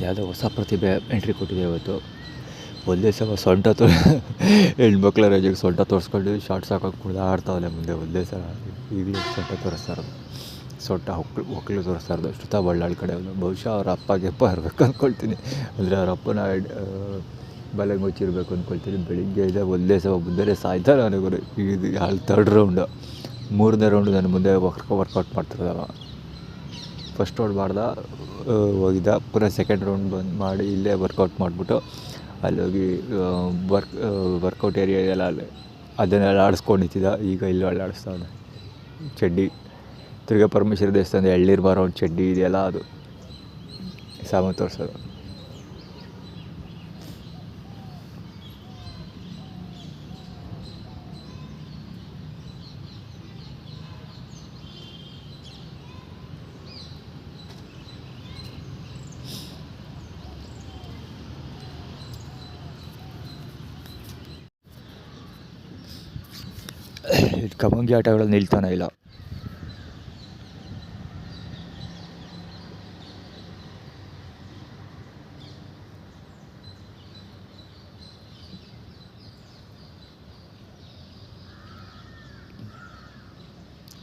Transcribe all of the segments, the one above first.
ಯಾವುದೋ ಹೊಸ ಪ್ರತಿಭೆ ಎಂಟ್ರಿ ಕೊಟ್ಟಿದೆ ಇವತ್ತು. ಒಂದೇ ಸಲ ಸೊಂಟ ಹೆಣ್ಮಕ್ಳ ರೇಜಿಗೆ ಸೊಂಟ ತೋರಿಸ್ಕೊಂಡು ಶಾರ್ಟ್ಸ್ ಹಾಕೊಂಡು ಕುಣಿದಾಡ್ತಾವಲೆ ಮುಂದೆ ಒಂದೇ ಸಲ. ಈಗಲೂ ಸೊಂಟ ತೋರಿಸ್ತಾ ಇರೋದು, ಸೊಂಟ ಹೊಕ್ಕಳು ತೋರಿಸ್ತಾ ಇರೋದು ಶ್ರುತಾ ಬಳ್ಳಾಳ್ ಕಡೆ. ಬಹುಶಃ ಅವ್ರ ಅಪ್ಪಗೆಪ್ಪ ಇರಬೇಕು ಅಂದ್ಕೊಳ್ತೀನಿ. ಅಂದರೆ ಅವ್ರ ಅಪ್ಪನ ಬಲೆಗೆ ಮುಚ್ಚಿರ್ಬೇಕು ಅಂದ್ಕೊಳ್ತೀನಿ. ಬೆಳಿಗ್ಗೆ ಇದೆ ಒಂದೇ ಸಲ ಮುಂದೆ ಸಾಯ್ತಾ ನನಗೂ. ಇದು ಅಲ್ಲಿ 3rd ರೌಂಡು, 3ನೇ ರೌಂಡು ನನ್ನ ಮುಂದೆ ವರ್ಕೌಟ್ ಮಾಡ್ತಿರೋದವ. ಫಸ್ಟ್ ರೌಂಡ್ ಮಾಡ್ದೆ, ಹೋಗಿದ್ದ. ಪುನಃ 2nd ರೌಂಡ್ ಬಂದು ಮಾಡಿ ಇಲ್ಲೇ ವರ್ಕೌಟ್ ಮಾಡಿಬಿಟ್ಟು ಅಲ್ಲಿ ಹೋಗಿ ವರ್ಕೌಟ್ ಏರಿಯಾ ಇದೆಯಲ್ಲ ಅಲ್ಲಿ ಅದನ್ನೆಲ್ಲ ಆಡಿಸ್ಕೊಂಡು ನಿಂತಿದ್ದ. ಈಗ ಇಲ್ಲೂ ಆಡಿಸ್ತಾವನೆ ಚಡ್ಡಿ. ತಿರ್ಗಾ ಪರಮೇಶ್ವರ ದೇವಸ್ಥಾನದ ಎಳ್ನೀರು ಬಾರೋ ಒಂದು ಚಡ್ಡಿ ಇದೆಯಲ್ಲ ಅದು ಸಾಮಾನು ತೋರಿಸೋದು. ಕಮಂಗಿ ಆಟಗಳಲ್ಲಿ ನಿಲ್ತಾನೆ ಇಲ್ಲ.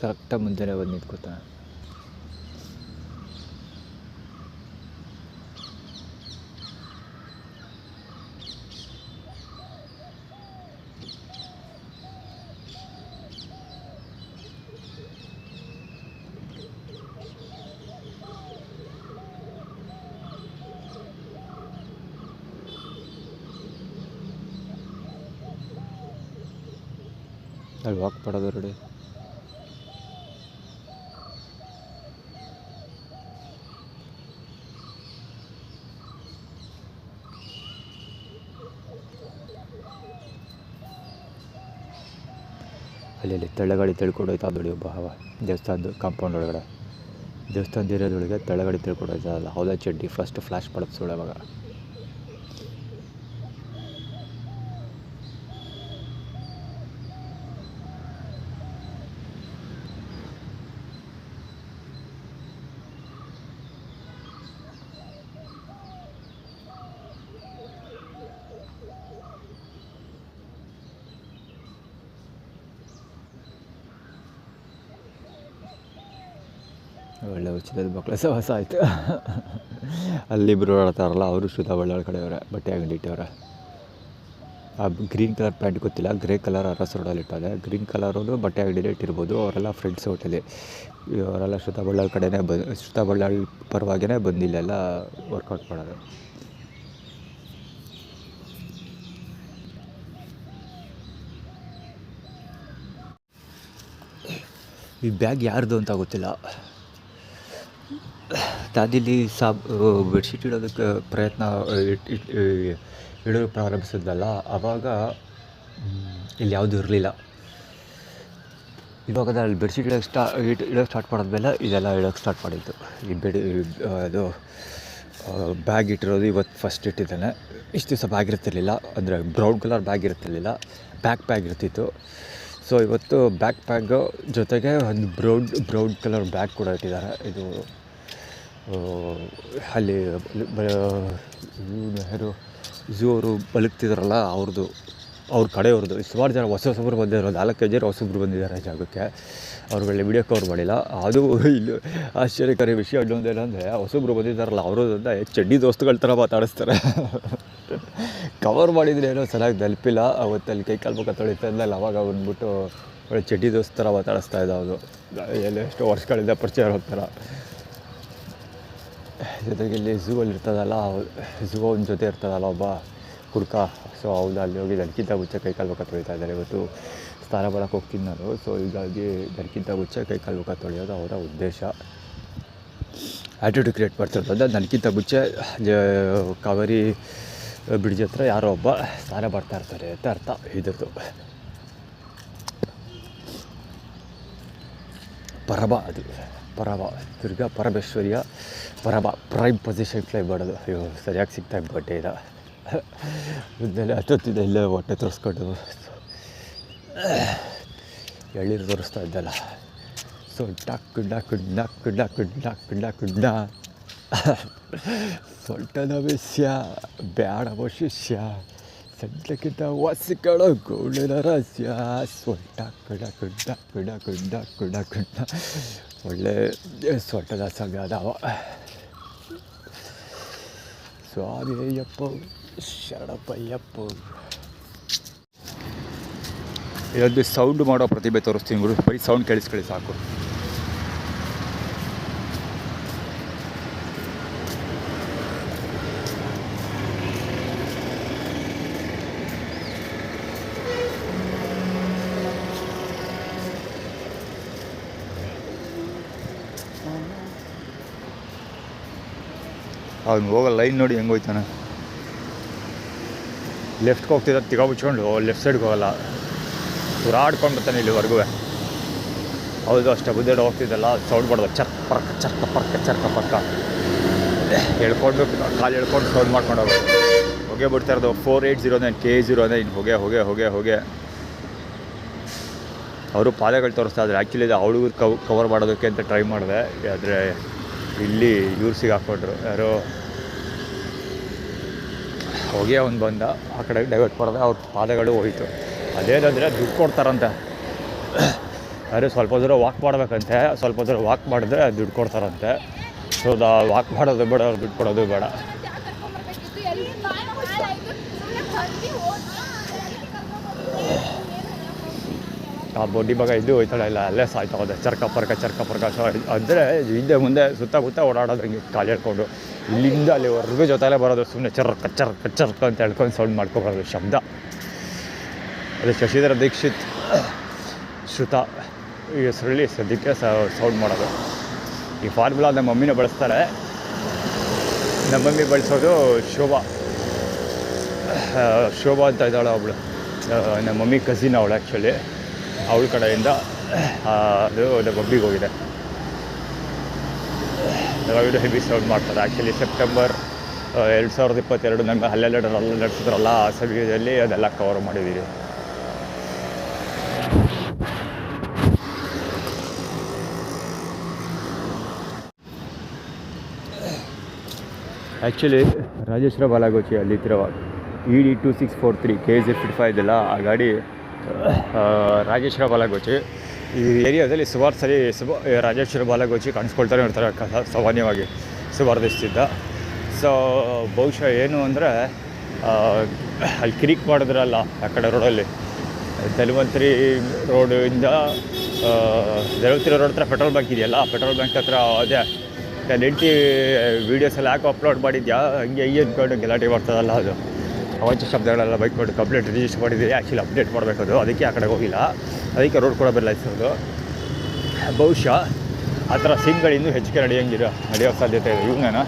ಕರೆಕ್ಟಾಗಿ ಮುಂದೆನೇ ಬಂದು ನಿಂತ್ಕೊತಾನೆ. ಅಲ್ಲಿ ವಾಕ್ ಮಾಡೋದು ರೆಡಿ. ಅಲ್ಲಿ ತಳ್ಳಗಾಡಿ ತಿಳ್ಕೊಂಡು ಹೋಯ್ತಾ ನೋಡಿ ಒಬ್ಬ ದೇವಸ್ಥಾನದ ಕಾಂಪೌಂಡ್ ಒಳಗಡೆ. ದೇವಸ್ಥಾನದ ಏರಿಯಾದೊಳಗೆ ತಳ್ಳಗಾಡಿ ತಿಳ್ಕೊಂಡು ಹೋಯ್ತಲ್ಲ, ಹೌದಾ ಚಡ್ಡಿ ಫಸ್ಟ್ ಫ್ಲ್ಯಾಶ್ ಪಡೋದು ಸುಳ್ಳು ಅವಾಗ. ಒಳ್ಳೆ ಉಚಿತದ ಮಕ್ಕಳ ಸವಾಸ ಆಯಿತು. ಅಲ್ಲಿಬ್ಬರು ಓಡಾಡ್ತಾರಲ್ಲ ಅವರು ಶ್ರುತಾ ಬಳ್ಳಾಳ್ ಕಡೆಯವರೇ, ಬಟ್ಟೆ ಅಂಗಡಿ ಇಟ್ಟವ್ರೆ. ಆ ಗ್ರೀನ್ ಕಲರ್ ಪ್ಯಾಂಟ್ ಗೊತ್ತಿಲ್ಲ, ಗ್ರೇ ಕಲರ್ ಅರಸ್ ರೋಡಲ್ಲಿ ಇಟ್ಟದೆ. ಗ್ರೀನ್ ಕಲರು ಬಟ್ಟೆ ಅಂಗಡಿಲೇ ಇಟ್ಟಿರ್ಬೋದು. ಅವರೆಲ್ಲ ಫ್ರೆಂಡ್ಸ್ ಒಟ್ಟಿದೆ. ಅವರೆಲ್ಲ ಶ್ರುತಾ ಬಳ್ಳಾಳ್ ಕಡೆನೇ ಶ್ರುತಾ ಬಳ್ಳಾಳ್ ಪರವಾಗಿಯೇ ಬಂದಿಲ್ಲೆಲ್ಲ ವರ್ಕೌಟ್ ಮಾಡೋದು. ಈ ಬ್ಯಾಗ್ ಯಾರ್ದು ಅಂತ ಗೊತ್ತಿಲ್ಲ. ದಾದಿಲಿ ಬೆಡ್ಶೀಟ್ ಇಡೋದಕ್ಕೆ ಇಡೋದು ಪ್ರಾರಂಭಿಸಿದ್ಲಲ್ಲ, ಆವಾಗ ಇಲ್ಲಿ ಯಾವುದೂ ಇರಲಿಲ್ಲ. ಇವಾಗ ಅಲ್ಲಿ ಬೆಡ್ಶೀಟ್ ಇಡೋಕ್ಕೆ ಸ್ಟಾರ್ಟ್ ಮಾಡಿದ್ಮೇಲೆ ಇದೆಲ್ಲ ಇಡೋಕ್ಕೆ ಸ್ಟಾರ್ಟ್ ಮಾಡಿತ್ತು. ಅದು ಬ್ಯಾಗ್ ಇಟ್ಟಿರೋದು ಇವತ್ತು ಫಸ್ಟ್ ಇಟ್ಟಿದ್ದಾನೆ. ಇಷ್ಟು ದಿವಸ ಬ್ಯಾಗ್ ಇರ್ತಿರ್ಲಿಲ್ಲ, ಅಂದರೆ ಬ್ರೌನ್ ಕಲರ್ ಬ್ಯಾಗ್ ಇರ್ತಿರ್ಲಿಲ್ಲ, ಬ್ಯಾಗ್ ಇರ್ತಿತ್ತು. ಸೊ ಇವತ್ತು ಬ್ಯಾಗ್ ಜೊತೆಗೆ ಒಂದು ಬ್ರೌನ್ ಕಲರ್ ಬ್ಯಾಗ್ ಕೂಡ ಇಟ್ಟಿದ್ದಾರೆ. ಇದು ಅಲ್ಲಿ ಯಾರು ಝೂ ಅವರು ಬಲಗ್ತಿದಾರಲ್ಲ ಅವ್ರ ಕಡೆಯವ್ರದ್ದು. ಸುಮಾರು ಜನ ಹೊಸಬ್ರು ಬಂದಿದ್ದಾರೆ, 4-5 ಜನ ಹೊಸಬ್ರು ಬಂದಿದ್ದಾರೆ ಜಾಗಕ್ಕೆ. ಅವ್ರುಗಳನ್ನ ವಿಡಿಯೋ ಕವರ್ ಮಾಡಿಲ್ಲ. ಅದು ಇಲ್ಲಿ ಆಶ್ಚರ್ಯಕಾರಿ ವಿಷಯ ಇನ್ನೊಂದೇನೆಂದರೆ, ಹೊಸಬ್ರು ಬಂದಿದ್ದಾರಲ್ಲ ಅವರು ಚಡ್ಡಿ ದೋಸ್ತುಗಳ ಥರ ಮಾತಾಡಿಸ್ತಾರೆ. ಕವರ್ ಮಾಡಿದರೆ ಏನೋ ಚೆನ್ನಾಗಿ ನೆನಪಿಲ್ಲ. ಅವತ್ತಲ್ಲಿ ಕೈಕಾಲು ಮುಖ ತೊಳಿತಾ ಇದ್ದಲ್ಲ, ಅವಾಗ ಬಂದ್ಬಿಟ್ಟು ಒಳ್ಳೆ ಚಡ್ಡಿ ದೋಸ್ತ ಥರ ಮಾತಾಡಿಸ್ತಾ ಇದ್ದ. ಅವರು ಎಷ್ಟೋ ವರ್ಷಗಳಿಂದ ಪರಿಚಯ ಹೋಗ್ತಾರ. ಜೊತೆಗೆ ಇಲ್ಲಿ ಝೂ ಅಲ್ಲಿ ಇರ್ತದಲ್ಲ, ಝೂ ಒಂದು ಜೊತೆ ಇರ್ತದಲ್ಲ ಒಬ್ಬ ಹುಡುಕ. ಸೊ ಹೌದು, ಅಲ್ಲಿ ಹೋಗಿ ನನಗಿಂತ ಮುಂಚೆ ಕೈಕಾಲು ಮುಖ ತೊಳಿತಾ ಇದ್ದಾರೆ. ಇವತ್ತು ಸ್ನಾನ ಮಾಡೋಕ್ಕೆ ಹೋಗ್ತೀನಿ ನಾನು. ಸೊ ಹೀಗಾಗಿ ನನಗಿಂತ ಮುಂಚೆ ಕೈಕಾಲು ಮುಖ ತೊಳೆಯೋದು ಅವರ ಉದ್ದೇಶ. ಆ್ಯಟಿಟ್ಯೂಡ್ ಕ್ರಿಯೇಟ್ ಮಾಡ್ತಿರೋದು ಅಂದರೆ ನನಗಿಂತ ಮುಂಚೆ ಕಾವೇರಿ ಬ್ರಿಡ್ಜ್ ಹತ್ರ ಯಾರೋ ಒಬ್ಬ ಸ್ನಾನ ಮಾಡ್ತಾ ಇರ್ತಾರೆ ಅಂತ ಅರ್ಥ ಇದ್ರದ್ದು. ಅದು ತಿರ್ಗಾ ಪರಮೇಶ್ವರಿಯ ಪ್ರೈಮ್ ಪೊಸಿಷನ್ ಕ್ಲೈಮ್ ಮಾಡೋದು. ಅಯ್ಯೋ ಸರಿಯಾಗಿ ಸಿಗ್ತಾ ಬಟ್ಟೆ ಇದೆ ಮುಂದೆಲ್ಲ ಹತ್ತೊತ್ತಿದೆ, ಇಲ್ಲೇ ಹೊಟ್ಟೆ ತೋರಿಸ್ಕೊಂಡು ಎಳ್ಳೀರು ತೋರಿಸ್ತಾ ಇದ್ದಲ್ಲ. So duck duck duck duck duck duck ಡ ಸೊಂಟದ ವಿಷಯ ಬ್ಯಾಡವ ಶಿಷ್ಯ ಸಡ್ಲಕ್ಕಿಂತ ವಾಸಿಗಳ ಗೋಳಿನ ರಹಸ್ಯ. ಸೊಂಟ duck duck duck duck duck ಡ ಒಳ್ಳೆ ಸೊಂಟದ ಸಂಘ ಅದಾವ. ಸ್ವಾಮಿಯಪ್ಪ ಶರಣಪ್ಪಯ್ಯಪ್ಪ. ಇದೊಂದು ಸೌಂಡ್ ಮಾಡೋ ಪ್ರತಿಭೆ ತೋರಿಸ್ತೀನಿ ಗುರು. ಬರೀ ಸೌಂಡ್ ಕೇಳಿಸ್ಕೊಳ್ಳಿ ಸಾಕು. ಅವ್ನು ಹೋಗೋ ಲೈನ್ ನೋಡಿ ಹೆಂಗೆ ಹೋಯ್ತಾನೆ. ಲೆಫ್ಟ್ಗೆ ಹೋಗ್ತಿದ್ದ ತಿಗ ಮುಚ್ಕೊಂಡು ಲೆಫ್ಟ್ ಸೈಡ್ಗೆ ಹೋಗಲ್ಲ, ಸುರಾಡ್ಕೊಂಡು ಬರ್ತಾನೆ ಇಲ್ಲಿವರೆಗೂ. ಹೌದು ಅಷ್ಟೇ ಬುದ್ಧಿ ಹೋಗ್ತಿದ್ದಲ್ಲ, ಸೌಂಡ್ ಮಾಡೋದು ಚರ್ಕ ಪರ್ಕ ಚರ್ಕ ಪರ್ಕ ಚರ್ಕ ಪರ್ಕ ಹೇಳ್ಕೊಂಡು ಕಾಲು ಹೇಳ್ಕೊಂಡು ಸೌಂಡ್ ಮಾಡ್ಕೊಂಡು ಹೋಗೋದು. ಹೊಗೆ ಬಿಡ್ತಾ ಇರೋದು 4809 K09 ಹೊಗೆ ಹೊಗೆ ಹೊಗೆ ಹೊಗೆ. ಅವರು ಪಾದಗಳು ತೋರಿಸ್ತಾ ಇದ್ದಾರೆ. ಆ್ಯಕ್ಚುಲಿ ಇದು ಹುಡುಗರು ಕವರ್ ಮಾಡೋದಕ್ಕೆ ಅಂತ ಟ್ರೈ ಮಾಡಿದೆ, ಆದರೆ ಇಲ್ಲಿ ಇವ್ರು ಸಿಗಾಕ್ಕೊಂಡ್ರು. ಯಾರೋ ಹೊಗೆ ಅವ್ನು ಬಂದ, ಆ ಕಡೆ ಡೈವರ್ಟ್ ಮಾಡಿದೆ, ಅವ್ರ ಪಾದಗಳು ಹೋಯಿತು. ಅದೇನಂದರೆ ದುಡ್ಡು ಕೊಡ್ತಾರಂತೆ. ಯಾರು ಸ್ವಲ್ಪ ದೂರ ವಾಕ್ ಮಾಡಬೇಕಂತೆ, ಸ್ವಲ್ಪ ದೂರ ವಾಕ್ ಮಾಡಿದ್ರೆ ದುಡ್ಡು ಕೊಡ್ತಾರಂತೆ. ಸೊ ವಾಕ್ ಮಾಡೋದು ಬೇಡ, ಅವ್ರು ದುಡ್ಡು ಕೊಡೋದು ಬೇಡ. ಆ ಬೊಡ್ಡಿ ಭಾಗ ಇದ್ದು ಹೋಯ್ತಾಳೆ ಇಲ್ಲ, ಅಲ್ಲೇ ಸಾಯ್ತಾ ಹೋದೆ ಚರ್ಕ ಪರ್ಕ ಸೊ ಅಂದರೆ ಹಿಂದೆ ಮುಂದೆ ಸುತ್ತ ಓಡಾಡೋದು ಹಂಗೆ ಕಾಲು ಹೇಳ್ಕೊಂಡು ಇಲ್ಲಿಂದ ಅಲ್ಲಿವರೆಗೂ ಜೊತೆಲೇ ಬರೋದು. ಸುಮ್ಮನೆ ಚರ್ಕ ಅಂತ ಹೇಳ್ಕೊಂಡು ಸೌಂಡ್ ಮಾಡ್ಕೊಬಾರ್ದು ಶಬ್ದ. ಅದು ಶಶಿಧರ ದೀಕ್ಷಿತ್ ಶ್ರುತ ಈ ಹೆಸರಲ್ಲಿ ಸದ್ಯಕ್ಕೆ ಸೌಂಡ್ ಮಾಡೋದು. ಈ ಫಾರ್ಮುಲಾ ನಮ್ಮ ಮಮ್ಮಿನ ಬಳಸ್ತಾರೆ. ನಮ್ಮ ಮಮ್ಮಿ ಬಳಸೋದು ಶೋಭಾ ಅಂತ ಇದ್ದಾಳೆ ಒಬ್ಳು, ನಮ್ಮ ಮಮ್ಮಿ ಕಸಿನ್ ಅವಳು. ಆ್ಯಕ್ಚುಲಿ ಅವಳ ಕಡೆಯಿಂದ ಅದು ನಮ್ಮ ಮಮ್ಮಿಗೆ ಹೋಗಿದೆ. ದಯವಿಟ್ಟು ಹೆವಿ ಸೌಂಡ್ ಮಾಡ್ತಾರೆ. ಆ್ಯಕ್ಚುಲಿ ಸೆಪ್ಟೆಂಬರ್ 2022 ನಮ್ಮ ಅಲ್ಲೆಲ್ಲ ನಡೆಸಿದ್ರಲ್ಲ, ಆ ಸಮಯದಲ್ಲಿ ಅದೆಲ್ಲ ಕವರ್ ಮಾಡಿದ್ದೀವಿ. ಆ್ಯಕ್ಚುಲಿ ರಾಜೇಶ್ವರ ಬಾಲಾಗೋಚಿ ಅಲ್ಲಿತ್ತಿರುವ ED 2643 KZ55 ಇದೆಲ್ಲ, ಆ ಗಾಡಿ ರಾಜೇಶ್ವರ ಬಾಲಾಗೋಚಿ. ಈ ಏರಿಯಾದಲ್ಲಿ ಸುಮಾರು ಸರಿ ರಾಜೇಶ್ವರ ಬಾಲಾಗೋಚಿ ಕಾಣಿಸ್ಕೊಳ್ತಾನೆ ಇರ್ತಾರೆ ಸಾಮಾನ್ಯವಾಗಿ ಸುಮಾರು ದಿವಸದಿಂದ. ಸೊ ಬಹುಶಃ ಏನು ಅಂದರೆ ಅಲ್ಲಿ ಕಿರಿಕ್ ಮಾಡಿದ್ರಲ್ಲ ಆ ಕಡೆ ರೋಡಲ್ಲಿ, ಧನ್ವಂತರಿ ರೋಡಿಂದ ಧನ್ವಂತರಿ ರೋಡ್ ಹತ್ರ ಪೆಟ್ರೋಲ್ ಬ್ಯಾಂಕ್ ಇದೆಯಲ್ಲ, ಪೆಟ್ರೋಲ್ ಬ್ಯಾಂಕ್ ಹತ್ರ ಅದೇ ನಾನು ಹೆಂಡ್ತಿ ವೀಡಿಯೋಸೆಲ್ಲ ಯಾಕೆ ಅಪ್ಲೋಡ್ ಮಾಡಿದ್ಯಾ ಹಂಗೆ ಅಂದ್ಕೊಂಡು ಗಲಾಟೆ ಮಾಡ್ತದಲ್ಲ, ಅದು ಅವಾಚ್ಯ ಶಬ್ದಗಳೆಲ್ಲ ಬೈಕ್ ಮಾಡಿ ಕಂಪ್ಲೇಂಟ್ ರಿಜಿಸ್ಟರ್ ಮಾಡಿದ್ದೀವಿ. ಆ್ಯಕ್ಚುಲಿ ಅಪ್ಡೇಟ್ ಮಾಡಬೇಕದು, ಅದಕ್ಕೆ ಆ ಕಡೆ ಹೋಗಿಲ್ಲ, ಅದಕ್ಕೆ ರೋಡ್ ಕೂಡ ಬದಲಾಯಿಸೋದು. ಬಹುಶಃ ಆ ಥರ ಸೀನ್ಗಳು ಇನ್ನೂ ಹೆಚ್ಚಿಗೆ ನಡೆಯೋ ಸಾಧ್ಯತೆ ಇದೆ. ಇವನೇನ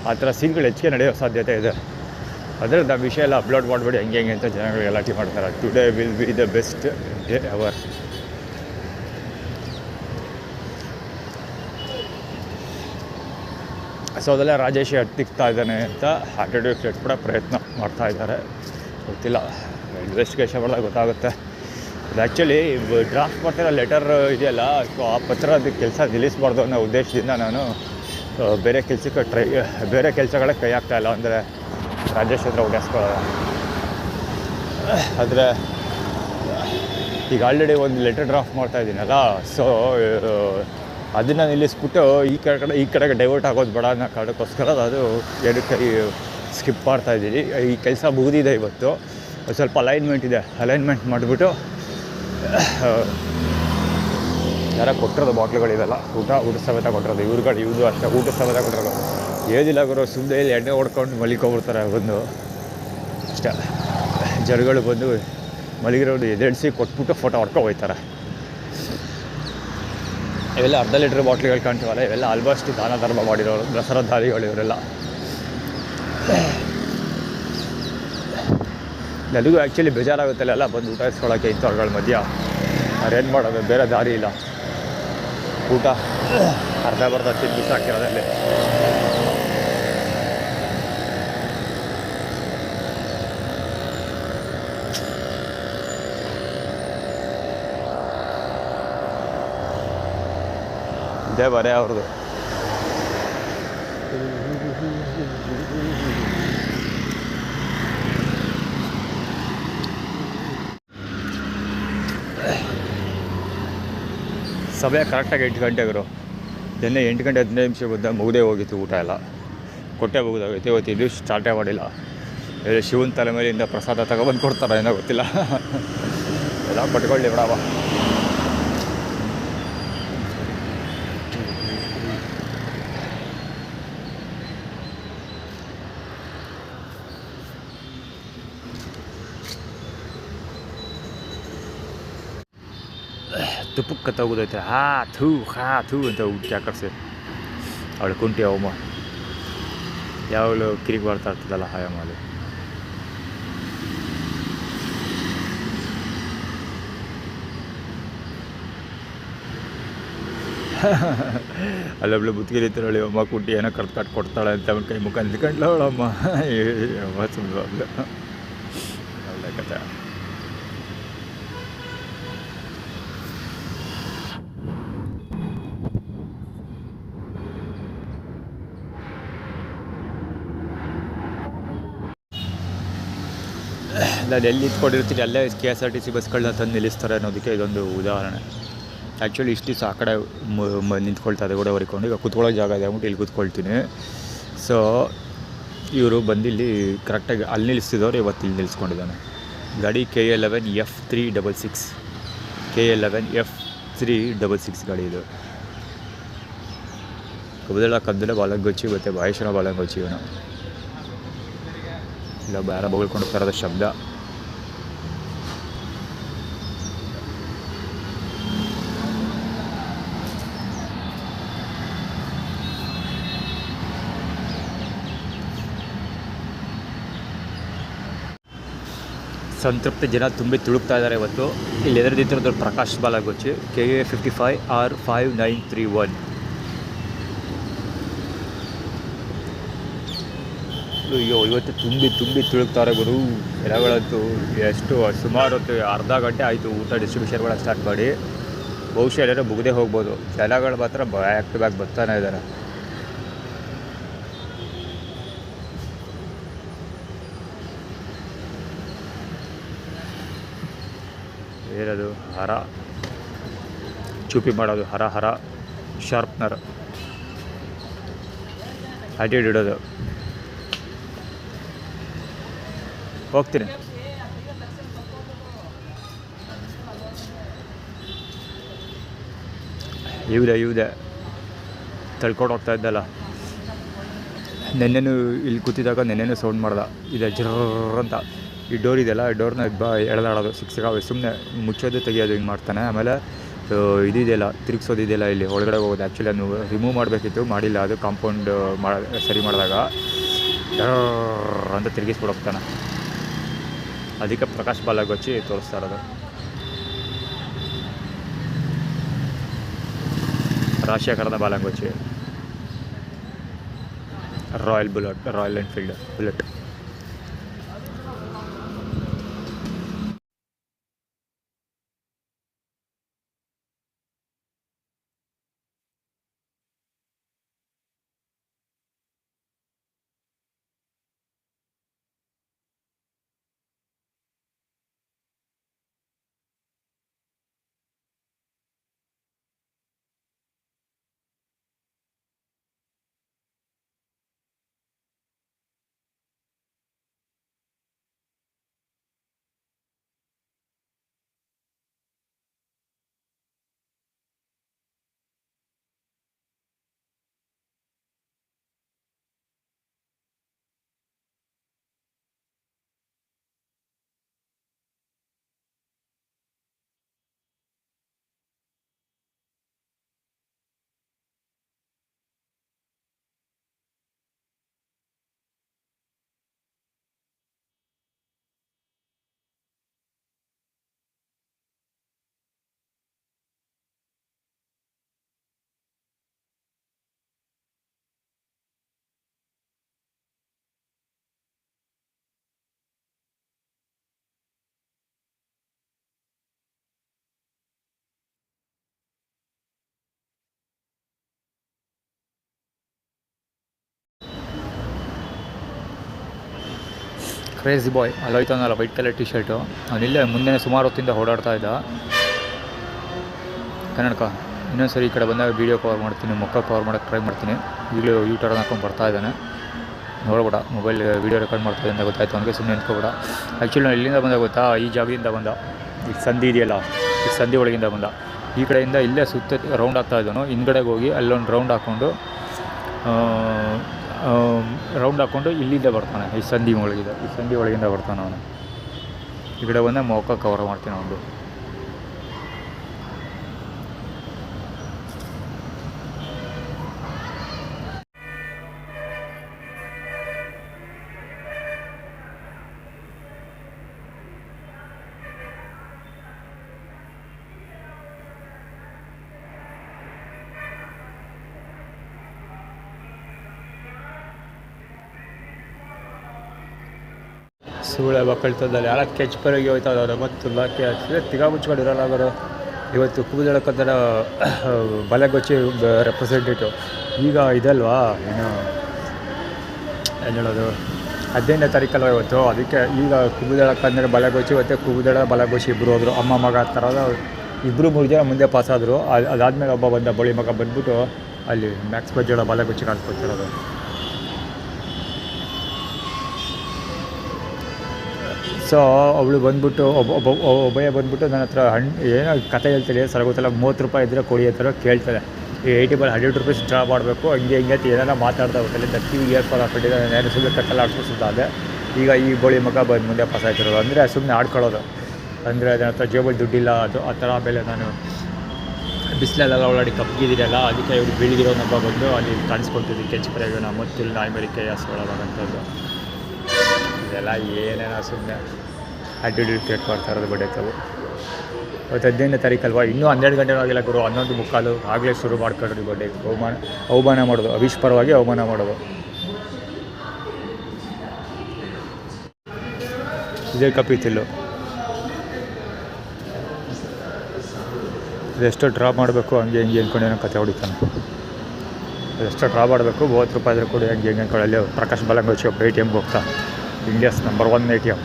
ಆ ಥರ ಸೀನ್ಗಳು ಹೆಚ್ಚಿಗೆ ನಡೆಯೋ ಸಾಧ್ಯತೆ ಇದೆ. ಆದರೆ ನಮ್ಮ ವಿಷಯ ಎಲ್ಲ ಅಪ್ಲೋಡ್ ಮಾಡಬೇಡಿ ಹಂಗೆ ಅಂತ ಜನಗಳು ಗಲಾಟೆ ಮಾಡ್ತಾರೆ. Today will be the best day ever. So ಅದೆಲ್ಲ ರಾಜೇಶ್ ಹತ್ತಿಕ್ತಾ ಇದ್ದಾನೆ ಅಂತ ಆಟಿಟ್ಯೂಡ್ ಕೂಡ ಪ್ರಯತ್ನ ಮಾಡ್ತಾ ಇದ್ದಾರೆ. ಗೊತ್ತಿಲ್ಲ, ಇನ್ವೆಸ್ಟಿಗೇಷನ್ ಮಾಡಿದಾಗ ಗೊತ್ತಾಗುತ್ತೆ. ಅದು ಆ್ಯಕ್ಚುಲಿ ಡ್ರಾಫ್ಟ್ ಮಾಡ್ತಿರೋ ಲೆಟರ್ ಇದೆಯಲ್ಲ, ಸೊ ಆ ಪತ್ರದ ಕೆಲಸ ನಿಲ್ಲಿಸಬಾರ್ದು ಅನ್ನೋ ಉದ್ದೇಶದಿಂದ ನಾನು ಬೇರೆ ಕೆಲಸಗಳಿಗೆ ಕೈ ಹಾಕ್ತಾಯಿಲ್ಲ. ಅಂದರೆ ರಾಜೇಶ್ ಹತ್ರ ಉಳಿಸ್ಕೊಳ್ಳೋದು. ಆದರೆ ಈಗ ಆಲ್ರೆಡಿ ಒಂದು ಲೆಟರ್ ಡ್ರಾಫ್ಟ್ ಮಾಡ್ತಾಯಿದ್ದೀನಲ್ಲ, ಸೊ ಅದನ್ನು ನಿಲ್ಲಿಸ್ಬಿಟ್ಟು ಈ ಕಡೆಗೆ ಡೈವರ್ಟ್ ಆಗೋದು ಬೇಡ ಅನ್ನೋ ಕಾರಣಕ್ಕೋಸ್ಕರ ಅದು ಎರಡಕ್ಕೆ ಸ್ಕಿಪ್ ಮಾಡ್ತಾಯಿದ್ದೀನಿ. ಈ ಕೆಲಸ ಮುಗಿದಿದೆ ಇವತ್ತು. ಸ್ವಲ್ಪ ಅಲೈನ್ಮೆಂಟ್ ಮಾಡಿಬಿಟ್ಟು ಯಾರ ಕೊಟ್ಟಿರೋದು ಬಾಟ್ಲುಗಳಿವೆಲ್ಲ ಊಟ ಸಮೇತ ಕೊಟ್ಟಿರೋದು ಇವ್ರು ಅಷ್ಟೇ ಊಟ ಸಮೇತ ಕೊಟ್ಟಿರೋದು. ಏದಿಲ್ಲ ಗುರು, ಸುಮ್ಮನೆ ಇಲ್ಲಿ ಎಣ್ಣೆ ಹೊಡ್ಕೊಂಡು ಮಲಿಕೊಂಡ್ಬಿಡ್ತಾರೆ ಬಂದು ಅಷ್ಟೇ. ಜನಗಳು ಬಂದು ಮಲಗಿರೋದು ಎದೆಡಿಸಿ ಕೊಟ್ಬಿಟ್ಟು ಫೋಟೋ ಹೊಡ್ಕೊಂಡು ಹೋಗ್ತಾರೆ. ಇವೆಲ್ಲ ಅರ್ಧ ಲೀಟ್ರ್ ಬಾಟ್ಲಿಗಳು ಕಾಣ್ತೀವಲ್ಲ, ಇವೆಲ್ಲ ಆಲ್ಮೋಸ್ಟ್ ದಾನ ಧರ್ಮ ಮಾಡಿರೋರು, ದಸರಾ ದಾರಿಗಳು ಇವರೆಲ್ಲ. ನನಗೂ ಆ್ಯಕ್ಚುಲಿ ಬೇಜಾರಾಗುತ್ತಲ್ಲ ಎಲ್ಲ ಬಂದು ಊಟ ಇಸ್ಕೊಳ್ಳೋಕ್ಕೆ ಇಂಥವ್ರುಗಳ ಮಧ್ಯ. ಅವ್ರೇನು ಮಾಡೋದು, ಬೇರೆ ದಾರಿ ಇಲ್ಲ. ಊಟ ಅರ್ಧ ತಿಂದು ಬಿಸಾಕಿರೋದಲ್ಲಿ. ಇದೇ ಬರೇ ಅವ್ರದ್ದು. ಸಮಯ ಕರೆಕ್ಟಾಗಿ 8 ಗಂಟೆಗರು. ನಿನ್ನೆ 8 ಗಂಟೆ 15 ನಿಮಿಷ ಮುಗದೇ ಹೋಗಿತ್ತು ಊಟ ಎಲ್ಲ. ಕೊಟ್ಟೆ ಮುಗಿದೋಗೈತೆ. ಇವತ್ತು ಇದು ಸ್ಟಾರ್ಟೇ ಮಾಡಿಲ್ಲ. ಶಿವನ ತಲೆ ಮೇಲಿಂದ ಪ್ರಸಾದ ತಗೊಬಂದು ಕೊಡ್ತಾರೆ ಏನೋ ಗೊತ್ತಿಲ್ಲ. ಎಲ್ಲ ಕೊಟ್ಕೊಳ್ಳಿ ಬಿಡವ. ತುಪ್ಪಕ್ಕೆ ತಗೋದೈತೆ ಥೂ ಅಂತ ಹುಡುಕಿ ಹಾಕರ್ಸಿ ಅವಳು ಕುಂಟಿ ಅವಮ್ಮ ಯಾವಾಗಲೂ ಕಿರಿಕ್ ಬರ್ತಾ ಇರ್ತದಲ್ಲ ಹಾಯಮ್ಮಲ್ಲಿ. ಅಲ್ಲೊಬ್ಳು ಬುತ್ತಿಗೆ ಅಮ್ಮ ಕುಂಟಿ ಏನೋ ಕಟ್ ಕೊಡ್ತಾಳೆ ಅಂತ ಅವನ ಕೈ ಮುಖ ನಿಂತ್ಕೊಂಡ್ಲ ಅವಳಮ್ಮ. ಸುಮ್ಮನೆ ಒಳ್ಳೆ ಕತೆ. ನಾನು ಎಲ್ಲಿ ನಿಂತ್ಕೊಂಡಿರ್ತೀನಿ ಅಲ್ಲೇ KSRTC ಬಸ್ಗಳನ್ನ ತಂದು ನಿಲ್ಲಿಸ್ತಾರೆ ಅನ್ನೋದಕ್ಕೆ ಇದೊಂದು ಉದಾಹರಣೆ. ಆ್ಯಕ್ಚುಲಿ ಇಷ್ಟು ದಿವಸ ಆ ಕಡೆ ನಿಂತ್ಕೊಳ್ತಾ ಇದೆ ಹೊರಿಕೊಂಡು. ಈಗ ಕೂತ್ಕೊಳ್ಳೋ ಜಾಗ ಇದೆ ಅಂದ್ಬಿಟ್ಟು ಇಲ್ಲಿ ಕೂತ್ಕೊಳ್ತೀನಿ. ಸೊ ಇವರು ಬಂದಿಲ್ಲಿ ಕರೆಕ್ಟಾಗಿ ಅಲ್ಲಿ ನಿಲ್ಲಿಸ್ತಿದ್ದವ್ರು ಇವತ್ತು ಇಲ್ಲಿ ನಿಲ್ಲಿಸ್ಕೊಂಡಿದ್ದಾನೆ. ಗಾಡಿ KA11 F366 KA11 F366 ಗಾಡಿ ಇದು. ಕಬದಳ ಕದ್ದಲ ಬಾಲಂಗೊಚ್ಚಿ ಮತ್ತು ಬಾಯೇಶ್ವರ ಬಾಲಂಗೊಚ್ಚಿ ಇವನು. ಇಲ್ಲ ಬೇರೆ ಬಗಳ್ಕೊಂಡು ತರದ ಶಬ್ದ. ಸಂತೃಪ್ತ ಜನ ತುಂಬಿ ತುಳುಕ್ತಾ ಇದ್ದಾರೆ ಇವತ್ತು. ಇಲ್ಲಿ ಎದುರು ಪ್ರಕಾಶ್ ಬಾಲಂಗೊಚ್ಚಿ KA55 R5931. ಅಯ್ಯೋ ಇವತ್ತು ತುಂಬಿ ತುಳುಕ್ತಾರೆ ಗುರು. ಎಲೆಗಳಂತೂ ಎಷ್ಟು ಸುಮಾರು ಹೊತ್ತು ಅರ್ಧ ಗಂಟೆ ಆಯಿತು ಊಟ ಡಿಸ್ಟ್ರಿಬ್ಯೂಷನ್ಗಳ ಸ್ಟಾರ್ಟ್ ಮಾಡಿ. ಬಹುಶಃ ಎಲ್ಲರೂ ಮುಗದೆ ಹೋಗ್ಬೋದು. ಜನಗಳು ಮಾತ್ರ ಬ್ಯಾಕ್ ಟು ಬ್ಯಾಕ್ ಬರ್ತಾನೆ ಇದ್ದಾರೆ. ಏನದು ಹರ ಚೂಪಿ ಮಾಡೋದು, ಹರ ಶಾರ್ಪ್ನರ್ ಅಡಿಡ್ ಇಡೋದು. ಹೋಗ್ತೀನಿ. ಇವ್ದೆ ತಳ್ಕೊಂಡು ಹೋಗ್ತಾ ಇದ್ದಲ್ಲ. ನೆನ್ನೆನೂ ಇಲ್ಲಿ ಕೂತಿದ್ದಾಗ ನೆನ್ನೆನೂ ಸೌಂಡ್ ಮಾಡ್ದೆ ಇದೆ ಜರ್ರ ಅಂತ. ಈ ಡೋರ್ ಇದೆಯಲ್ಲ, ಈ ಡೋರ್ನ ಎಳೆದಾಡೋದು ಸಿಕ್ಕಾವೆ. ಸುಮ್ಮನೆ ಮುಚ್ಚೋದು ತೆಗಿಯೋದು ಹಿಂಗೆ ಮಾಡ್ತಾನೆ. ಆಮೇಲೆ ಇದಿದೆಯಲ್ಲ ತಿರುಗಿಸೋದಿದೆಯಲ್ಲ ಇಲ್ಲಿ ಒಳಗಡೆ ಹೋಗೋದು. ಆ್ಯಕ್ಚುಲಿ ನಾನು ರಿಮೂವ್ ಮಾಡಬೇಕಿತ್ತು, ಮಾಡಿಲ್ಲ. ಅದು ಕಾಂಪೌಂಡ್ ಸರಿ ಮಾಡಿದಾಗ ಅಂತ ತಿರುಗಿಸ್ಬಿಟ್ಟು ಹೋಗ್ತಾನೆ. ಅದಕ್ಕೆ ಪ್ರಕಾಶ್ ಬಾಲಂಗೊಚ್ಚಿ ತೋರಿಸ್ತಾ ಇರೋದು. ರಾಶಿಯಾಕಾರದ ಬಾಲಂಗೊಚ್ಚಿ, ರಾಯಲ್ ಎನ್ಫೀಲ್ಡ್ ಬುಲೆಟ್. ಕ್ರೇಜಿ ಬಾಯ್ ಅಲ್ಲಿ ಹೋಯ್ತಾನಲ್ಲ ವೈಟ್ ಕಲರ್ ಟಿ ಶರ್ಟು, ಅವನಿಲ್ಲೇ ಮುಂದೆ ಸುಮಾರು ಹೊತ್ತಿಂದ ಓಡಾಡ್ತಾ ಇದ್ದ. ಕನ್ನಡಕ ಇನ್ನೊಂದು ಸರಿ ಈ ಕಡೆ ಬಂದಾಗ ವೀಡಿಯೋ ಕವರ್ ಮಾಡ್ತೀನಿ, ಮುಖ ಕವರ್ ಮಾಡೋಕ್ಕೆ ಟ್ರೈ ಮಾಡ್ತೀನಿ. ಈಗಲೂ ಈ ಟರ್ನ್ ಹಾಕೊಂಡು ಬರ್ತಾ ಇದ್ದಾನೆ, ನೋಡ್ಬೇಡ ಮೊಬೈಲ್ ವೀಡಿಯೋ ರೆಕಾರ್ಡ್ ಮಾಡ್ತಾಯಿದ್ದೆ ಅಂತ ಗೊತ್ತಾಯ್ತು ಅವನಿಗೆ, ಸುಮ್ಮನೆ ನಿಂತ್ಕೊಬೇಡ. ಆ್ಯಕ್ಚುಲಿ ನಾನು ಎಲ್ಲಿಂದ ಬಂದ ಗೊತ್ತಾ, ಈ ಜಾಗದಿಂದ ಬಂದ, ಈ ಸಂಧಿ ಇದೆಯಲ್ಲ ಈ ಸಂಧಿ ಒಳಗಿಂದ ಬಂದ. ಈ ಕಡೆಯಿಂದ ಇಲ್ಲೇ ಸುತ್ತ ರೌಂಡ್ ಆಗ್ತಾ ಇದ್ದನು, ಹಿಂದ್ಗಡೆಗೆ ಹೋಗಿ ಅಲ್ಲೊಂದು ರೌಂಡ್ ಹಾಕ್ಕೊಂಡು ಇಲ್ಲಿಂದ ಬರ್ತಾನೆ, ಈ ಸಂಧಿ ಒಳಗಿಂದ ಬರ್ತಾನೆ ಅವನು. ಈ ಕಡೆ ಬಂದ ಮುಖ ಕವರ್ ಮಾಡ್ತೀನಿ ಅವನು. ಸುಳ್ಳೆ ಮಕ್ಕಳ್ತದಲ್ಲಿ ಯಾರ ಕೆಚ್ ಪರಿಗೆ ಹೋಯ್ತಾ ಇದ್ದಾರೆ ಮತ್ತು ಬಾಕಿ ತಿಗಾ ಮುಚ್ಕೊಂಡಿರಲ್ಲ ಅವರು. ಇವತ್ತು ಕೂದಲಕ್ಕಂತರ ಬಲೆಗೊಚ್ಚಿ ರೆಪ್ರೆಸೆಂಟೇಟಿವ್. ಈಗ ಇದಲ್ವಾ ಏನು ಹೇಳೋದು, 15ನೇ ತಾರೀಕಲ್ವ ಇವತ್ತು, ಅದಕ್ಕೆ ಈಗ ಕೂದಲಕ್ಕಂದರೆ ಬಲೆಗೊಚ್ಚಿ ಮತ್ತು ಬಲೆಗೊಚ್ಚಿ ಇಬ್ಬರು ಹೋದರು, ಅಮ್ಮ ಮಗ ಆ ಥರದ ಇಬ್ಬರು 3 ಜನ ಮುಂದೆ ಪಾಸಾದರು. ಅದಾದಮೇಲೆ ಒಬ್ಬ ಬಂದ, ಬಳಿ ಮಗ ಬಂದ್ಬಿಟ್ಟು ಅಲ್ಲಿ ಮ್ಯಾಕ್ಸ್ ಬಜ್ಜೋಳ ಬಲೆಗೊಚ್ಚಿ ಕಾಣಿಸ್ಕೊತಿರೋದು. ಸೊ ಅವಳು ಬಂದ್ಬಿಟ್ಟು ಒಬ್ಬಯ್ಯ ಬಂದ್ಬಿಟ್ಟು ನನ್ನ ಹತ್ರ ಏನೋ ಕತೆ ಹೇಳ್ತಾರೆ, ಸರ್ ಗೊತ್ತಲ್ಲ, 30 ರೂಪಾಯಿ ಇದ್ದರೆ ಕೊಡಿ ಆ ಥರ ಕೇಳ್ತಾರೆ. ಈ 80 ಬಲ್ 100 ರೂಪೀಸ್ ಡ್ರಾ ಮಾಡಬೇಕು, ಹಂಗೆ ಏನಾರ ಮಾತಾಡ್ತಾ ಹೋಗ್ತಾರೆ. ದತ್ತಿಗೆ ಇಯರ್ಫೋನ್ ಹಾಕೊಂಡಿದ್ದೆ, ನಾನು ಸುಮ್ಮನೆ ಕಟ್ಟೆಲ್ಲ ಆಡ್ಸ್ಕೊಳ್ತಿದ್ದೆ. ಈಗ ಈ ಬೋಳಿ ಮಗ ಬಂದು ಮುಂದೆ ಪಾಸ್ ಆಯ್ತಿರೋದು, ಅಂದರೆ ಸುಮ್ಮನೆ ಆಡ್ಕೊಳ್ಳೋದು. ಅಂದರೆ ನನ್ನ ಹತ್ರ ಜೇಬಲ್ಲಿ ದುಡ್ಡಿಲ್ಲ ಅದು ಆ ಥರ. ಆಮೇಲೆ ನಾನು ಬಿಸಿಲೆಲ್ಲ ಓಡಾಡಿ ಕಪ್ಪಗಿದ್ದೀರಲ್ಲ, ಅದಕ್ಕೆ ಇವರು ಬೀಳಿದಿರೋನೊಬ್ಬ ಬಂದು ಅಲ್ಲಿ ಕಾಣಿಸ್ಕೊಳ್ತಿದ್ವಿ ಕೆಂಚಪುರಗೆ, ನಮ್ಮ ಮೊತ್ತಿಲ್ಲ ನಾಯಿ ಮೇಲೆ KS ಒಳಗಾಗಂಥದ್ದು. ಇದೆಲ್ಲ ಏನೇನೋ ಸುಮ್ಮನೆ ಆ್ಯಟಿಟ್ಯೂಡ್ ಕ್ರಿಯೇಟ್ ಮಾಡ್ತಾ ಇರೋದು ಬಡ್ಡೆತವು. ಇವತ್ತು 15ನೇ ತಾರೀಕಲ್ವಾ, ಇನ್ನೂ 12 ಗಂಟೆನೂ ಆಗಿಲ್ಲ ಗುರು, 11:45 ಆಗಲೇ ಶುರು ಮಾಡ್ಕೊಂಡ್ರಿ ಬಡ್ಡೆಗೆ. ಅವಮಾನ ಮಾಡೋದು, ಅವಿಶ್ ಪರವಾಗಿ ಅವಮಾನ ಮಾಡೋದು. ಇದೇ ಕಪಿತಿಲ್ಲು, ಅದೆಷ್ಟೋ ಡ್ರಾ ಮಾಡಬೇಕು, ಹಂಗೆ ಹಿಂಗೆ ಅಂದ್ಕೊಂಡು ಏನೋ ಕತೆ ಹೊಡಿತಾನೆ. ಅದೆಷ್ಟೋ ಡ್ರಾ ಮಾಡಬೇಕು, 30 ರೂಪಾಯಿ ಇದ್ರೆ ಕೊಡಿ, ಹಂಗೆ ಹಿಂಗೆ ಅಂದ್ಕೊಳ್ಳಿ. ಅಲ್ಲಿ ಪ್ರಕಾಶ್ ಬಲಂಗೋಚಿ ಒಬ್ಬ ATMಗೆ ಹೋಗ್ತಾ, ಇಂಡಿಯಾಸ್ ನಂಬರ್ 1 ATM.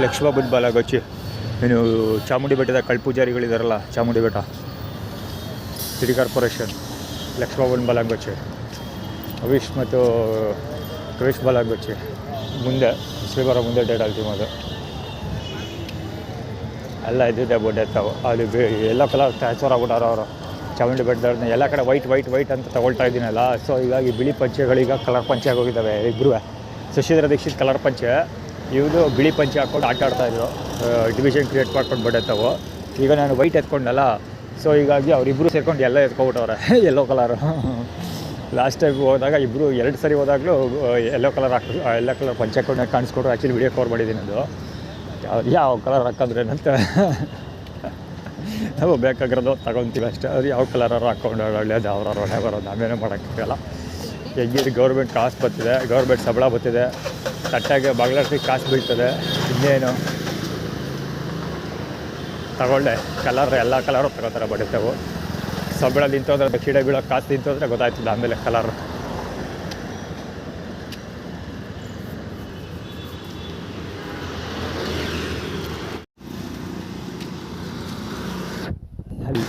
ಲಕ್ಷ್ಮೀಬಾಬು ಬಾಲಗೋಚಿ, ಏನು ಚಾಮುಂಡಿ ಬೆಟ್ಟದ ಕಳ್ಪೂಜಾರಿಗಳಿದಾರಲ್ಲ, ಚಾಮುಂಡಿ ಬೆಟ್ಟ ಸಿಟಿ ಕಾರ್ಪೊರೇಷನ್, ಲಕ್ಷ್ಮೀಬಾಬು ಬಾಲಗೋಚಿ, ಅವಿಶ್ ಮತ್ತು ಕವಿಶ್ ಬಾಲಗೋಚಿ ಮುಂದೆ ಶ್ರೀವಾರ ಮುಂದೆ ಡೇಟ್ ಆಗ್ತೀವಿ. ಅದು ಎಲ್ಲ ಇದ್ದಿದ್ದೆ ಬೊಡ್ಡೆ ತಾವು. ಅಲ್ಲಿ ಎಲ್ಲ ಕಲರ್ ಟ್ರಾನ್ಸ್ಫರ್ ಆಗ್ಬಿಟ್ಟಾರ ಅವರು ಚಾಮುಂಡಿ ಬೆಟ್ಟದವ್ರನ್ನ. ಎಲ್ಲ ಕಡೆ ವೈಟ್ ಅಂತ ತೊಗೊಳ್ತಾ ಇದ್ದೀನಲ್ಲ, ಸೊ ಹೀಗಾಗಿ ಬಿಳಿ ಪಂಚೆಗಳೀಗ ಕಲರ್ ಪಂಚೆ ಆಗೋಗಿದ್ದಾವೆ ಇಬ್ಬರು. ಶಶಿಧರ ದೀಕ್ಷಿತ್ ಕಲರ್ ಪಂಚೆ, ಇವರು ಬಿಳಿ ಪಂಚೆ ಹಾಕ್ಕೊಂಡು ಆಟ ಆಡ್ತಾಯಿದ್ರು, ಡಿವಿಷನ್ ಕ್ರಿಯೇಟ್ ಮಾಡ್ಕೊಂಡು ಬಡ್ಡೆತ್ತವು. ಈಗ ನಾನು ವೈಟ್ ಎತ್ಕೊಂಡಲ್ಲ, ಸೊ ಹೀಗಾಗಿ ಅವರಿಬ್ಬರು ಸೇರ್ಕೊಂಡು ಎಲ್ಲ ಎತ್ಕೊಬಿಟ್ಟವ್ರೆ ಯೆಲ್ಲೋ ಕಲರು. ಲಾಸ್ಟ್ ಟೈಮ್ ಹೋದಾಗ ಇಬ್ಬರು 2 ಸರಿ ಹೋದಾಗಲೂ ಯೆಲ್ಲೋ ಕಲರ್ ಪಂಚೆ ಹಾಕೊಂಡು ಕಾಣಿಸ್ಕೊಟ್ರು. ಆ್ಯಕ್ಚುಲಿ ವಿಡಿಯೋ ಕವರ್ ಮಾಡಿದ್ದೀನಿ ಅದು, ಯಾವ ಕಲರ್ ಹಾಕಿದ್ರೇನಂತ ನಾವು ಬೇಕಾಗಿರೋದು ತಗೊತೀವಿ ಅಷ್ಟೇ. ಅದು ಯಾವ ಕಲರಾರು ಹಾಕ್ಕೊಂಡು ಒಳ್ಳೆಯದು, ಅವ್ರವ್ರು ಒಳ್ಳೆ ಬರೋದು, ನಾವೇನೂ ಮಾಡೋಕ್ಕಾಗಲ್ಲ. ಹೆಂಗಿದ್ದು ಗೌರ್ಮೆಂಟ್ ಕಾಸು ಬರ್ತಿದೆ, ಗೌರ್ಮೆಂಟ್ ಸಂಬಳ ಬರ್ತಿದೆ, ತಟ್ಟಾಗೆ ಬಾಗ್ಲಾಸ್ಟಿಗೆ ಕಾಸು ಬೀಳ್ತದೆ, ಇನ್ನೇನು ತಗೊಳ್ಳೆ ಕಲರ್, ಎಲ್ಲ ಕಲರು ತಗೋತಾರೆ ಬಡಿತೇವೆ. ಸಂಬಳ ನಿಂತೋದ್ರೆ, ದಕ್ಷಿಣ ಬೀಳೋ ಕಾಸು ನಿಂತೋದ್ರೆ ಗೊತ್ತಾಯ್ತದೆ ಆಮೇಲೆ ಕಲರ್. ಅಲ್ಲಿ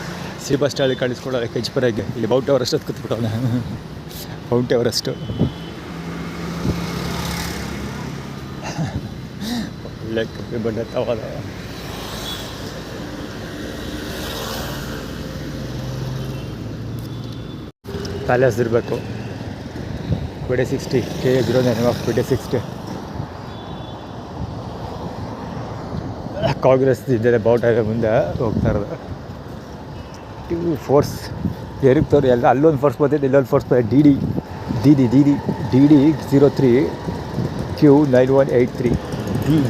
ಸಿ ಬಸ್ ಸ್ಟ್ಯಾಂಡಿಗೆ ಕಾಣಿಸ್ಕೊಳ್ಳೋದು ಕೆಂಚಪುರಗೆ, ಇಲ್ಲಿ ಮೌಂಟ್ ಎವರೆಸ್ಟ್ ಅದು ಕೂತ್ಬಿಟ್ಟವನೆ, ಮೌಂಟ್ ಎವರೆಸ್ಟು. ಒಳ್ಳೆ ಕಪ್ಪಿ ಬಂಡೆ ತಗೋದ. ಪ್ಯಾಲೇಸ್ ಇರಬೇಕು. ಬಿಡೆ 60 KA09 ಬಿಡೆ 60 ಕಾಂಗ್ರೆಸ್ ಇದ್ದರೆ ಬಾವುಟ ಮುಂದೆ ಹೋಗ್ತಾ ಇರೋದು. ಫೋರ್ಸ್ ಎರುಗ್ತವ್ರು ಎಲ್ಲ, ಅಲ್ಲೊಂದು ಫೋರ್ಸ್ ಬರ್ತಿದೆ, ಇಲ್ಲೊಂದು ಫೋರ್ಸ್ ಬರ್ತಿದೆ. DD 03 Q9183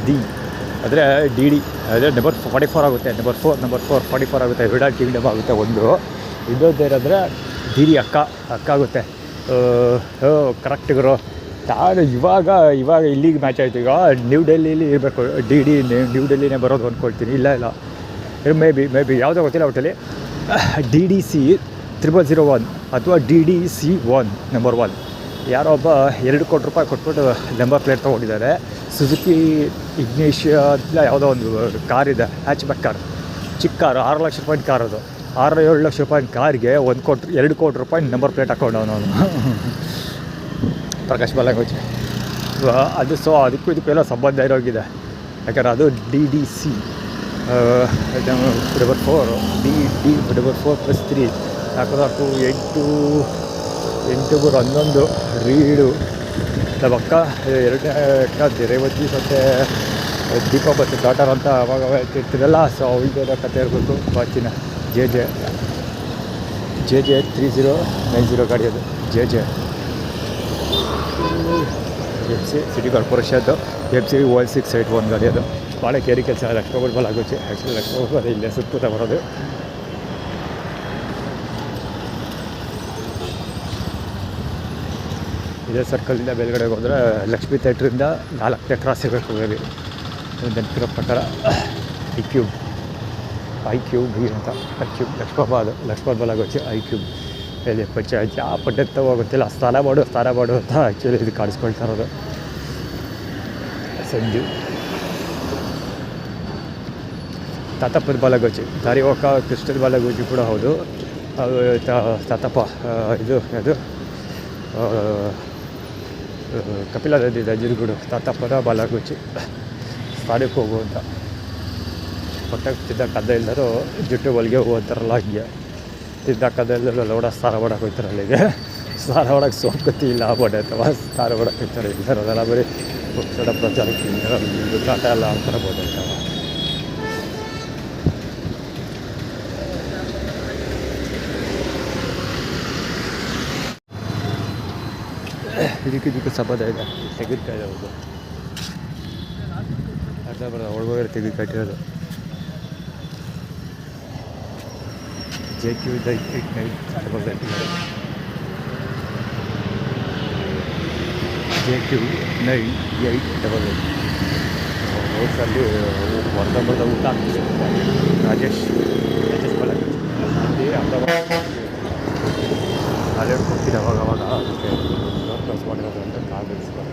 ಡಿ ಅಂದರೆ DD ಅಂದರೆ ನಂಬರ್ 44 ಆಗುತ್ತೆ. ನಂಬರ್ 4 44 ಆಗುತ್ತೆ. ವಿಡಾಲ್ ಕಿಂಗ್ಡಮ್ ಆಗುತ್ತೆ ಒಂದು. ಇನ್ನೊಂದು ಏನಂದರೆ DD ಅಕ್ಕ ಆಗುತ್ತೆ. ಕರೆಕ್ಟಿಗರು ನಾನು ಇವಾಗ ಇಲ್ಲಿಗೆ ಮ್ಯಾಚ್ ಆಯಿತು. ಈಗ ನ್ಯೂ ಡೆಲ್ಲಿಲಿ ಇರಬೇಕು DD, ನ್ಯೂ ಡೆಲ್ಲಿನೇ ಬರೋದು ಅಂದ್ಕೊಳ್ತೀನಿ. ಇಲ್ಲ ಮೇ ಬಿ ಯಾವುದೋ ಗೊತ್ತಿಲ್ಲ. ಒಟ್ಟಲ್ಲಿ DDC 0001 ಅಥವಾ DDC 1 ನಂಬರ್ 1 ಯಾರೋ ಒಬ್ಬ 2 ಕೋಟಿ ರೂಪಾಯಿ ಕೊಟ್ಬಿಟ್ಟು ನಂಬರ್ ಪ್ಲೇಟ್ ತೊಗೊಂಡಿದ್ದಾರೆ. ಸುಜುಕಿ ಇಗ್ನೇಷಿಯಾ ಇಲ್ಲ ಯಾವುದೋ ಒಂದು ಕಾರಿದೆ, ಹ್ಯಾಚ್ ಬ್ಯಾಕ್ ಕಾರ್, ಚಿಕ್ಕ ಕಾರು, 6 ಲಕ್ಷ ರೂಪಾಯಿ ಕಾರ್ ಅದು. 6-7 ಲಕ್ಷ ರೂಪಾಯಿ ಕಾರ್ಗೆ 2 ಕೋಟಿ ರೂಪಾಯಿ ನಂಬರ್ ಪ್ಲೇಟ್ ಹಾಕೊಂಡವನು ಅವನು. ಪ್ರಕಾಶ್ ಬಾಲಗೋಚಿ ಅದು. ಸೊ ಅದಕ್ಕೂ ಇದಕ್ಕೆಲ್ಲ ಸಂಬಂಧ ಇರೋಗಿದೆ. ಯಾಕಂದ್ರೆ ಅದು DDC 4 DD 4+3 8 8×11 ರೀಡು ನಮ್ಮ ಅಕ್ಕ 2ನೇ ಅಕ್ಕ ರೇವತಿ ಮತ್ತು ದೀಪ ಮತ್ತು ಡಾಟರ್ ಅಂತ ಅವಾಗ ಇರ್ತಿರಲ್ಲ. ಸೊ ಅವಳಿಗೆ ಕತೆ ಇರಬೇಕು. ಬಾಚಿನ JJ 3090 ಗಾಡಿ ಅದು. JJ FC ಸಿಟಿ ಕಾರ್ಪೊರೇಷನ್ದು FC 1681 ಗಾಡಿ ಅದು. ಭಾಳ ಕೇರಿ ಕೆಲಸ. ಲಕ್ಷ್ಮೀ ಬಾಲಾಗೋಚಿ. ಆ್ಯಕ್ಚುಲಿ ಲಕ್ಷ್ಮೀ ಬಾಲ ಇಲ್ಲೇ ಸುತ್ತ ಬರೋದು. ಇದೇ ಸರ್ಕಲಿಂದ ಮೇಲ್ಗಡೆ ಹೋದರೆ ಲಕ್ಷ್ಮೀ ಥಿಯೇಟ್ರಿಂದ 4ನೇ ಕ್ರಾಸ್ ಇರಬೇಕು. ಬೇರೆ ನೆನಪಿರೋ ಪ್ರಕಾರ ಐಕ್ಯೂಬ್ ಅಂತ ಲಕ್ಷ್ಮೀ ಬಾಲಾಗೋಚಿ ಐಕ್ಯೂಬ್ ಎಲ್ಲಿ ಪಂಚಾಯತ್ ಯಾವ ಪಂಚಾಯತ್ ಹೋಗುತ್ತಿಲ್ಲ. ಸ್ನಾನ ಮಾಡು ಅಂತ ಆ್ಯಕ್ಚುಲಿ ಇದು ಕಾಣಿಸ್ಕೊಳ್ತಾ ಇರೋದು. ಸಂಜು ತಾತಪ್ಪನ ಬಾಲಗೋಚಿ, ದಾರಿ ಹೋಗ ಕೃಷ್ಣದ ಬಾಲಗೋಚಿ ಕೂಡ ಹೌದು. ತಾತಪ್ಪ ಇದು ಕಪಿಲ ನದಿ ನಂಜನಗೂಡು ತಾತಪ್ಪನ ಬಾಲಗೋಚಿ ಸ್ನಾನಕ್ಕೆ ಹೋಗುವಂಥ. ಹೊಟ್ಟೆಗೆ ತಿನ್ನಕ್ಕಂದ ಇಲ್ಲರೂ ಜುಟ್ಟು ಹೊಲಿಗೆ ಹೋಗ್ತಾರಲ್ಲ ಹಂಗೆ ತಿನ್ನಕ್ಕಂದ ಇಲ್ಲರೂ ಲೌಡ ಸ್ನಾನ ಮಾಡೋಕೆ ಹೋಗ್ತಾರಲ್ಲ. ಈಗ ಸ್ನಾನ ಮಾಡೋಕ್ಕೆ ಸೋಪ್ಕತಿ ಇಲ್ಲ ಬಡೆ ಅಥವಾ ಸ್ನಾನ ಮಾಡೋಕೆ ಹೋಗ್ತಾರೆ. ಇಲ್ಲರೂ ಅದೆಲ್ಲ ಬರೀ ಪಕ್ಷದ ಪ್ರಚಾರಕ್ಕೆ ಆಟ ಎಲ್ಲ ಆಡ್ತಾರೆ ಬೋದೆ ಅಂತ. ಇದಕ್ಕೆ ಸಂಬಂಧ ಇದೆ. ತೆಗೆದುಕಾಯಿ ಹೌದು, ಅರ್ಧ ಬರೋದು ಒಳಗೋಗಿರೋ ತೆಗೆದುಕಾಯಿರೋದು. JQ 89 JQ 98 ರೋಡ್ಸಲ್ಲಿ ಹೊರದಂಬರದ ಊಟ ಆಗ್ತಿದೆ. ರಾಜೇಶ್ ಬಾಲಕೃಷ್ಣ ಅಲ್ಲೇ ಹೋಗ್ತಿದ್ದೆ ಅವಾಗ ಅದಕ್ಕೆ ಕ್ಲಾಸ್ ಮಾಡಿರೋದು ಅಂತ ಕಾಲ್ ಬೆಳೆಸ್ಕೊಂಡು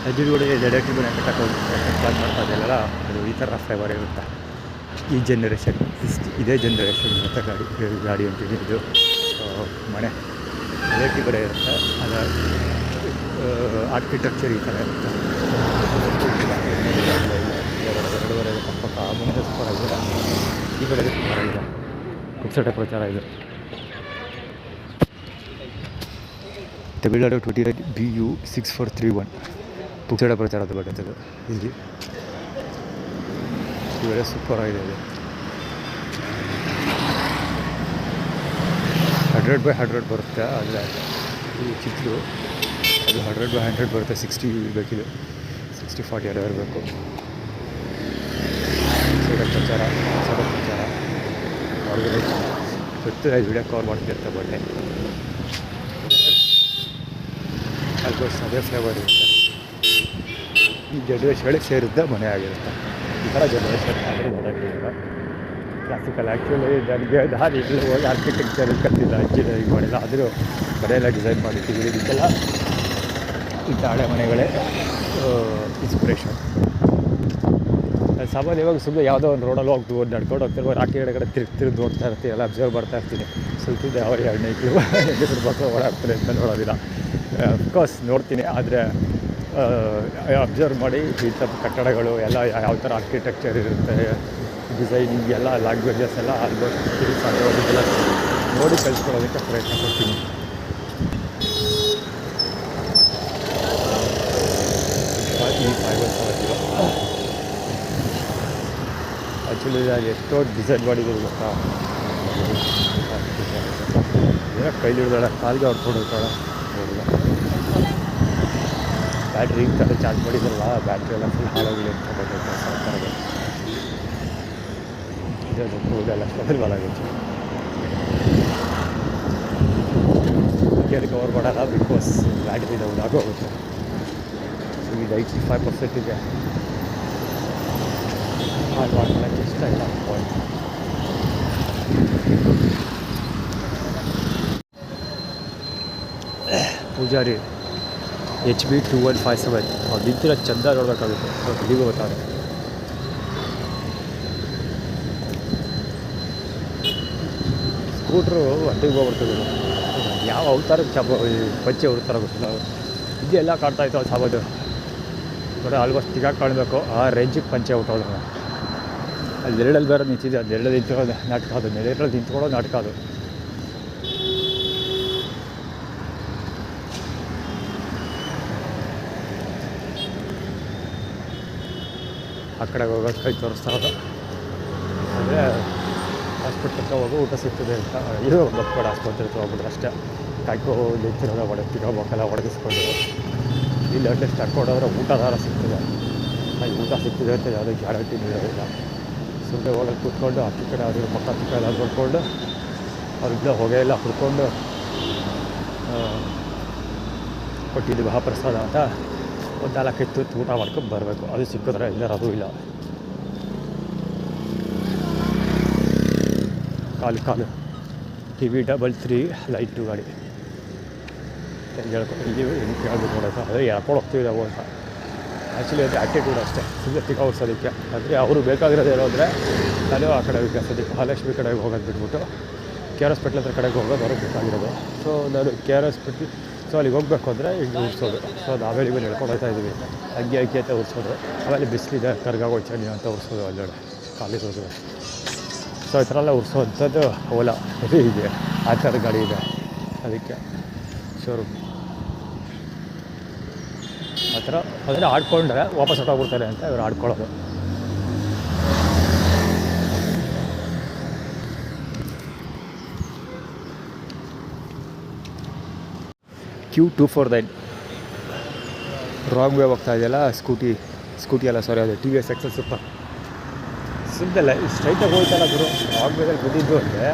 ನಂಜನಗೂಡಿಗೆ ಡೈರೆಕ್ಟಿವ್ ಪ್ಲಾನ್ ಮಾಡ್ತಾ ಇದೆಯಲ್ಲ, ಅದು ಈ ಥರ ಫ್ಲೇವರ್ ಇರುತ್ತೆ. ಈ ಜನ್ರೇಷನ್ ಇದೇ ಜನ್ರೇಷನ್ ಮತ್ತು ಗಾಡಿ ಅಂತೀನಿ. ಇದು ಮನೆ ಎಲೆಕ್ಟ್ರಿಕ್ ಕಡೆ ಇರುತ್ತೆ. ಅದು ಆರ್ಕಿಟೆಕ್ಚರ್ ಈ ಥರ ಇರುತ್ತೆ. 2.5 ಪಕ್ಕ ಮುಂದೆ ಸೂಪರ್ ಆಗಿದೆ. ಈ ಕಡೆ ಸೂಪರ್ ಆಗಿದೆ. ಕುಕ್ಸಟೆ ಪ್ರಚಾರ ಇದೆ. ತಮಿಳ್ನಾಡು 29 BU 6431 ಪುಕ್ಸಡ ಪ್ರಚಾರದ ಬರ್ತದೆ ಇಲ್ಲಿ. ಇವೆಲ್ಲ ಸೂಪರ್ ಆಗಿದೆ. ಇದು 100/100 ಬರುತ್ತೆ. ಆದರೆ ಈ ಚಿಕ್ಕದು ಅದು 100/100 ಬರುತ್ತೆ. 60 ಬೇಕಿದೆ, 60-40 ಎಲ್ಲ ಇರಬೇಕು. ಪ್ರಚಾರ ಹೊರಗಡೆ ಗೊತ್ತು. ವಿಡಿಯೋ ಕವರ್ ಮಾಡ್ತಿರ್ತಾರೆ ಬಟ್ಟೆ ಆಲ್ಮೋಸ್ಟ್ ಅದೇ ಫ್ಲೇವರ್ ಇರುತ್ತೆ. ಈ ಜನ್ರೇಷನ್ಗೆ ಸೇರಿದ್ದ ಮನೆ ಆಗಿರುತ್ತೆ. ಈ ಥರ ಜನ್ರೇಷನ್ ಆದರೆ ಮಾಡೋಕ್ಕಿಲ್ಲ. ಕ್ಲಾಸಿಕಲ್ ಆ್ಯಕ್ಚುಲಿ ನನಗೆ ನಾನು ಇಲ್ಲಿ ಹೋಗಿ ಆರ್ಕಿಟೆಕ್ಚರಲ್ಲಿ ಕಲಿತಿಲ್ಲ, ಇಂಜಿನಿಯರಿಂಗ್ ಮಾಡಿಲ್ಲ. ಆದರೂ ಮನೆಯೆಲ್ಲ ಡಿಸೈನ್ ಮಾಡಿರ್ತೀವಿ. ಇದಕ್ಕೆಲ್ಲ ಇಂಥ ಹಳೆ ಮನೆಗಳೇ ಇನ್ಸ್ಪಿರೇಷನ್. ಸಾಮಾನ್ಯ ಇವಾಗ ಸುಮ್ಮನೆ ಯಾವುದೋ ಒಂದು ರೋಡಲ್ಲಿ ಹೋಗ್ತೀವಿ, ನಡ್ಕೊಂಡು ಹೋಗ್ತಿರ್ಬೋದು. ಆಕೆ ಕಡೆ ತಿರುಗಿ ನೋಡ್ತಾ ಇರ್ತೀವಿ, ಎಲ್ಲ ಅಬ್ಸರ್ವ್ ಮಾಡ್ತಾ ಇರ್ತೀನಿ. ಸ್ವಲ್ಪ ಯಾವ ಎಣ್ಣೆಗಳು ಹೆಂಗಸರು ಮಕ್ಕಳು ಓಡಾಡ್ತಾರೆ ಅಂತ ನೋಡೋದಿಲ್ಲ. ಅಫ್ಕೋರ್ಸ್ ನೋಡ್ತೀನಿ, ಆದರೆ ಅಬ್ಸರ್ವ್ ಮಾಡಿ ಇಂಥ ಕಟ್ಟಡಗಳು ಎಲ್ಲ ಯಾವ ಥರ ಆರ್ಕಿಟೆಕ್ಚರ್ ಇರುತ್ತೆ, ಡಿಸೈನಿಂಗ್ ಎಲ್ಲ ಲ್ಯಾಂಗ್ವೇಜಸ್ ಎಲ್ಲ ಆಲ್ಮೋಸ್ಟ್ ಸಾಧ್ಯವಾಗೋದಿಲ್ಲ ನೋಡಿ ಕಲಿಸ್ಕೊಳ್ಳೋದಕ್ಕೆ ಪ್ರಯತ್ನ ಪಡ್ತೀನಿ. ಈ 570 ಆ್ಯಕ್ಚುಲಿ ನಾನು ಎಷ್ಟೋ ಡಿಸೈನ್ ಮಾಡಿದ್ದೀನಿ ಗೊತ್ತಾ. ಏನೋ ಕೈಲಿ ಹಿಡ್ದಾಳ, ಕಾಲಿಗೆ ಅವ್ರು ಕೊಡೋತಾಳ ನೋಡಿಲ್ಲ. ಬ್ಯಾಟ್ರಿ ಈ ಥರ ಚಾರ್ಜ್ ಮಾಡಿದ್ರಲ್ಲ, ಬ್ಯಾಟ್ರಿ ಎಲ್ಲ ಫುಲ್ ಹಾಳಾಗಲಿ ಅಂತ ಬರ್ತಾರೆ. ಇದೆಲ್ಲ ಸ್ಪೆಷಲ್ ಬಾಲಾಗುತ್ತೆ. ಅದಕ್ಕೆ ಕವರ್ ಮಾಡಲ್ಲ, ಬಿಕಾಸ್ ಬ್ಯಾಟ್ರಿ ಡೌನ್ ಆಗೋಗುತ್ತೆ. ಈಗ 85% ಇದೆ. ಹಾಳು ಮಾಡ್ಕೊಳ್ಳೋಕ್ಕೆ ಇಷ್ಟ ಇಲ್ಲ ಪಾಯಿಂಟ್. ಪೂಜಾರಿ HB 2157 ಅವ್ರು ನಿಂತಿರೋ ಚಂದ ನೋಡಬೇಕಾಗುತ್ತೆ. ಇಲ್ಲಿಗೂ ಗೊತ್ತಾರೆ. ಸ್ಕೂಟ್ರು ಅಡ್ಡಿಗೆ ಹೋಗ್ಬಿಡ್ತದೆ. ಯಾವ ಅವತಾರಕ್ಕೆ ಪಂಚೆ ಹೊಡ್ತಾರ ಗೊತ್ತಿಲ್ಲ. ಇದೆಲ್ಲ ಕಾಣ್ತಾಯಿತ್ತು ಅದು ಸಾಬೋದು ನೋಡಿ, ಆಲ್ಮೋಸ್ಟ್ ತಿಗಾಕ್ ಕಾಣಬೇಕು ಆ ರೇಂಜಿಗೆ ಪಂಚೆ ಹೊಟ್ಟೋದ್ರೆ. ಅಲ್ಲಿ ಎರಡಲ್ಲಿ ಬೇರೆ ನಿಂತಿದೆ, ಅದು ಎರಡಲ್ಲಿ ನಿಂತ್ಕೊಳ್ಳೋದು ನಾಟಕ, ಅದು ಎರಡಲ್ಲಿ ನಿಂತ್ಕೊಳ್ಳೋದು ನಾಟಕ. ಅದು ಆ ಕಡೆಗೆ ಹೋಗೋದು ಕೈ ತೋರಿಸ್ತಾರೆ. ಅಂದರೆ ಹಾಸ್ಪಿಟ್ಲಿಗೆ ಹೋಗೋ ಊಟ ಸಿಗ್ತದೆ ಅಂತ ಇದು ಮಕ್ಕಳ ಆಸ್ಪತ್ರೆ ಹೋಗ್ಬಿಟ್ರೆ ಅಷ್ಟೇ. ಕಾಯ್ಕೋ ನಿಂತಿರೋದ ತಿಗೋಬೇಕಲ್ಲ ಒಡಗಿಸ್ಕೊಂಡು. ಇಲ್ಲಿ ಅಟ್ಲೀಸ್ಟ್ ಕರ್ಕೊಂಡೋದ್ರೆ ಊಟದಾರ ಸಿಗ್ತದೆ. ಊಟ ಸಿಗ್ತದೆ ಅಂತ ಯಾವುದೇ ಗ್ಯಾರಂಟಿ ಇರೋದಿಲ್ಲ. ಸುಮ್ಮನೆ ಹೋಗೋದು ಕೂತ್ಕೊಂಡು ಅಕ್ಕಿ ಕಡೆ ಅದ್ರ ಪಕ್ಕ ಅಕ್ಕಿ ಕಡೆ ಅದು ನೋಡ್ಕೊಂಡು ಅವ್ರಿಲ್ಲ ಹೋಗೇ ಇಲ್ಲ ಕುಡ್ಕೊಂಡು ಕೊಟ್ಟಿದ್ದು ಮಹಾಪ್ರಸಾದ ಅಂತ ಒಂದು 4 ತುತ್ತು ಊಟ ಮಾಡ್ಕೊಂಡು ಬರಬೇಕು. ಅದು ಸಿಕ್ಕಿದ್ರೆ ಇಲ್ಲರ ಅದು ಇಲ್ಲ. ಕಾಲು TV 33 ಲೈಟು ಗಾಡಿ ಇಲ್ಲಿ ಹೆಂಗೆ ಕೇಳಬೇಕು ನೋಡೋದು. ಅದೇ ಎಳ್ಕೊಂಡು ಹೋಗ್ತೀವಿ ನಾವು ಅಂತ. ಆ್ಯಕ್ಚುಲಿ ಅದು ಆ್ಯಟಿಟ್ಯೂಡ್ ಅಷ್ಟೇ, ಸುಮ್ಮನೆ ತಿಕ್ಕ ಓಡಿಸೋದಕ್ಕೆ. ಅಂದರೆ ಅವರು ಬೇಕಾಗಿರೋದು ಏನೋ ಅಂದರೆ ನಾನು ಆ ಕಡೆ ವಿಕಾಸೋದಕ್ಕೆ ಮಹಾಲಕ್ಷ್ಮಿ ಕಡೆಗೆ ಹೋಗೋದು ಬಿಟ್ಬಿಟ್ಟು KR ಹಾಸ್ಪಿಟ್ಲ್ ಹತ್ರ ಕಡೆಗೆ ಹೋಗೋದು ಹೊರಗೆ ಬೇಕಾಗಿರೋದು. ಸೊ ನಾನು KR ಹಾಸ್ಪಿಟ್ಲ್ ಅಲ್ಲಿಗೆ ಹೋಗಬೇಕು ಅಂದರೆ ಹಿಂಗೆ ಉರ್ಸೋದು. ಸೊ ನಾವೇಳಿ ಇವಾಗ ಹೇಳ್ಕೊಂಡು ಹೋಗ್ತಾ ಇದ್ದೀವಿ, ಹಂಗೆ ಅಕ್ಕಿ ಅಂತ ಉರ್ಸೋದು. ಆಮೇಲೆ ಬಿಸಿಲಿದೆ ಕರ್ಗಾಗೋ ಚಂಡಿ ಅಂತ ಉರ್ಸೋದು ಅಲ್ಲಡೆ ಖಾಲಿ ಹೋಗೋದು. ಸೊ ಈ ಥರ ಎಲ್ಲ ಉರ್ಸೋವಂಥದ್ದು ಓಲಾ ಇದೆ, ಆ ಥರದ ಗಾಡಿ ಇದೆ. ಅದಕ್ಕೆ ಶೋರೂಮ್ ಆ ಥರ ಅದನ್ನು ಆಡ್ಕೊಂಡ್ರೆ ವಾಪಸ್ ಹೊಟ್ಟೋಗ್ಬಿಡ್ತಾರೆ ಅಂತ ಇವರು ಆಡ್ಕೊಳ್ಳೋದು. Q249 ರಾಂಗ್ ವೇ ಹೋಗ್ತಾ ಇದೆಯಲ್ಲ ಸ್ಕೂಟಿ ಅಲ್ಲ, ಸಾರಿ, ಅದು TVS XL ಸೂಪರ್. ಸಿಂಪಲ್ ಸ್ಟ್ರೈಟಾಗಿ ಹೋಯ್ತಲ್ಲ ಗುರು. ರಾಂಗ್ ವೇದಲ್ಲಿ ಬಿದ್ದಿದ್ದು ಅಂದರೆ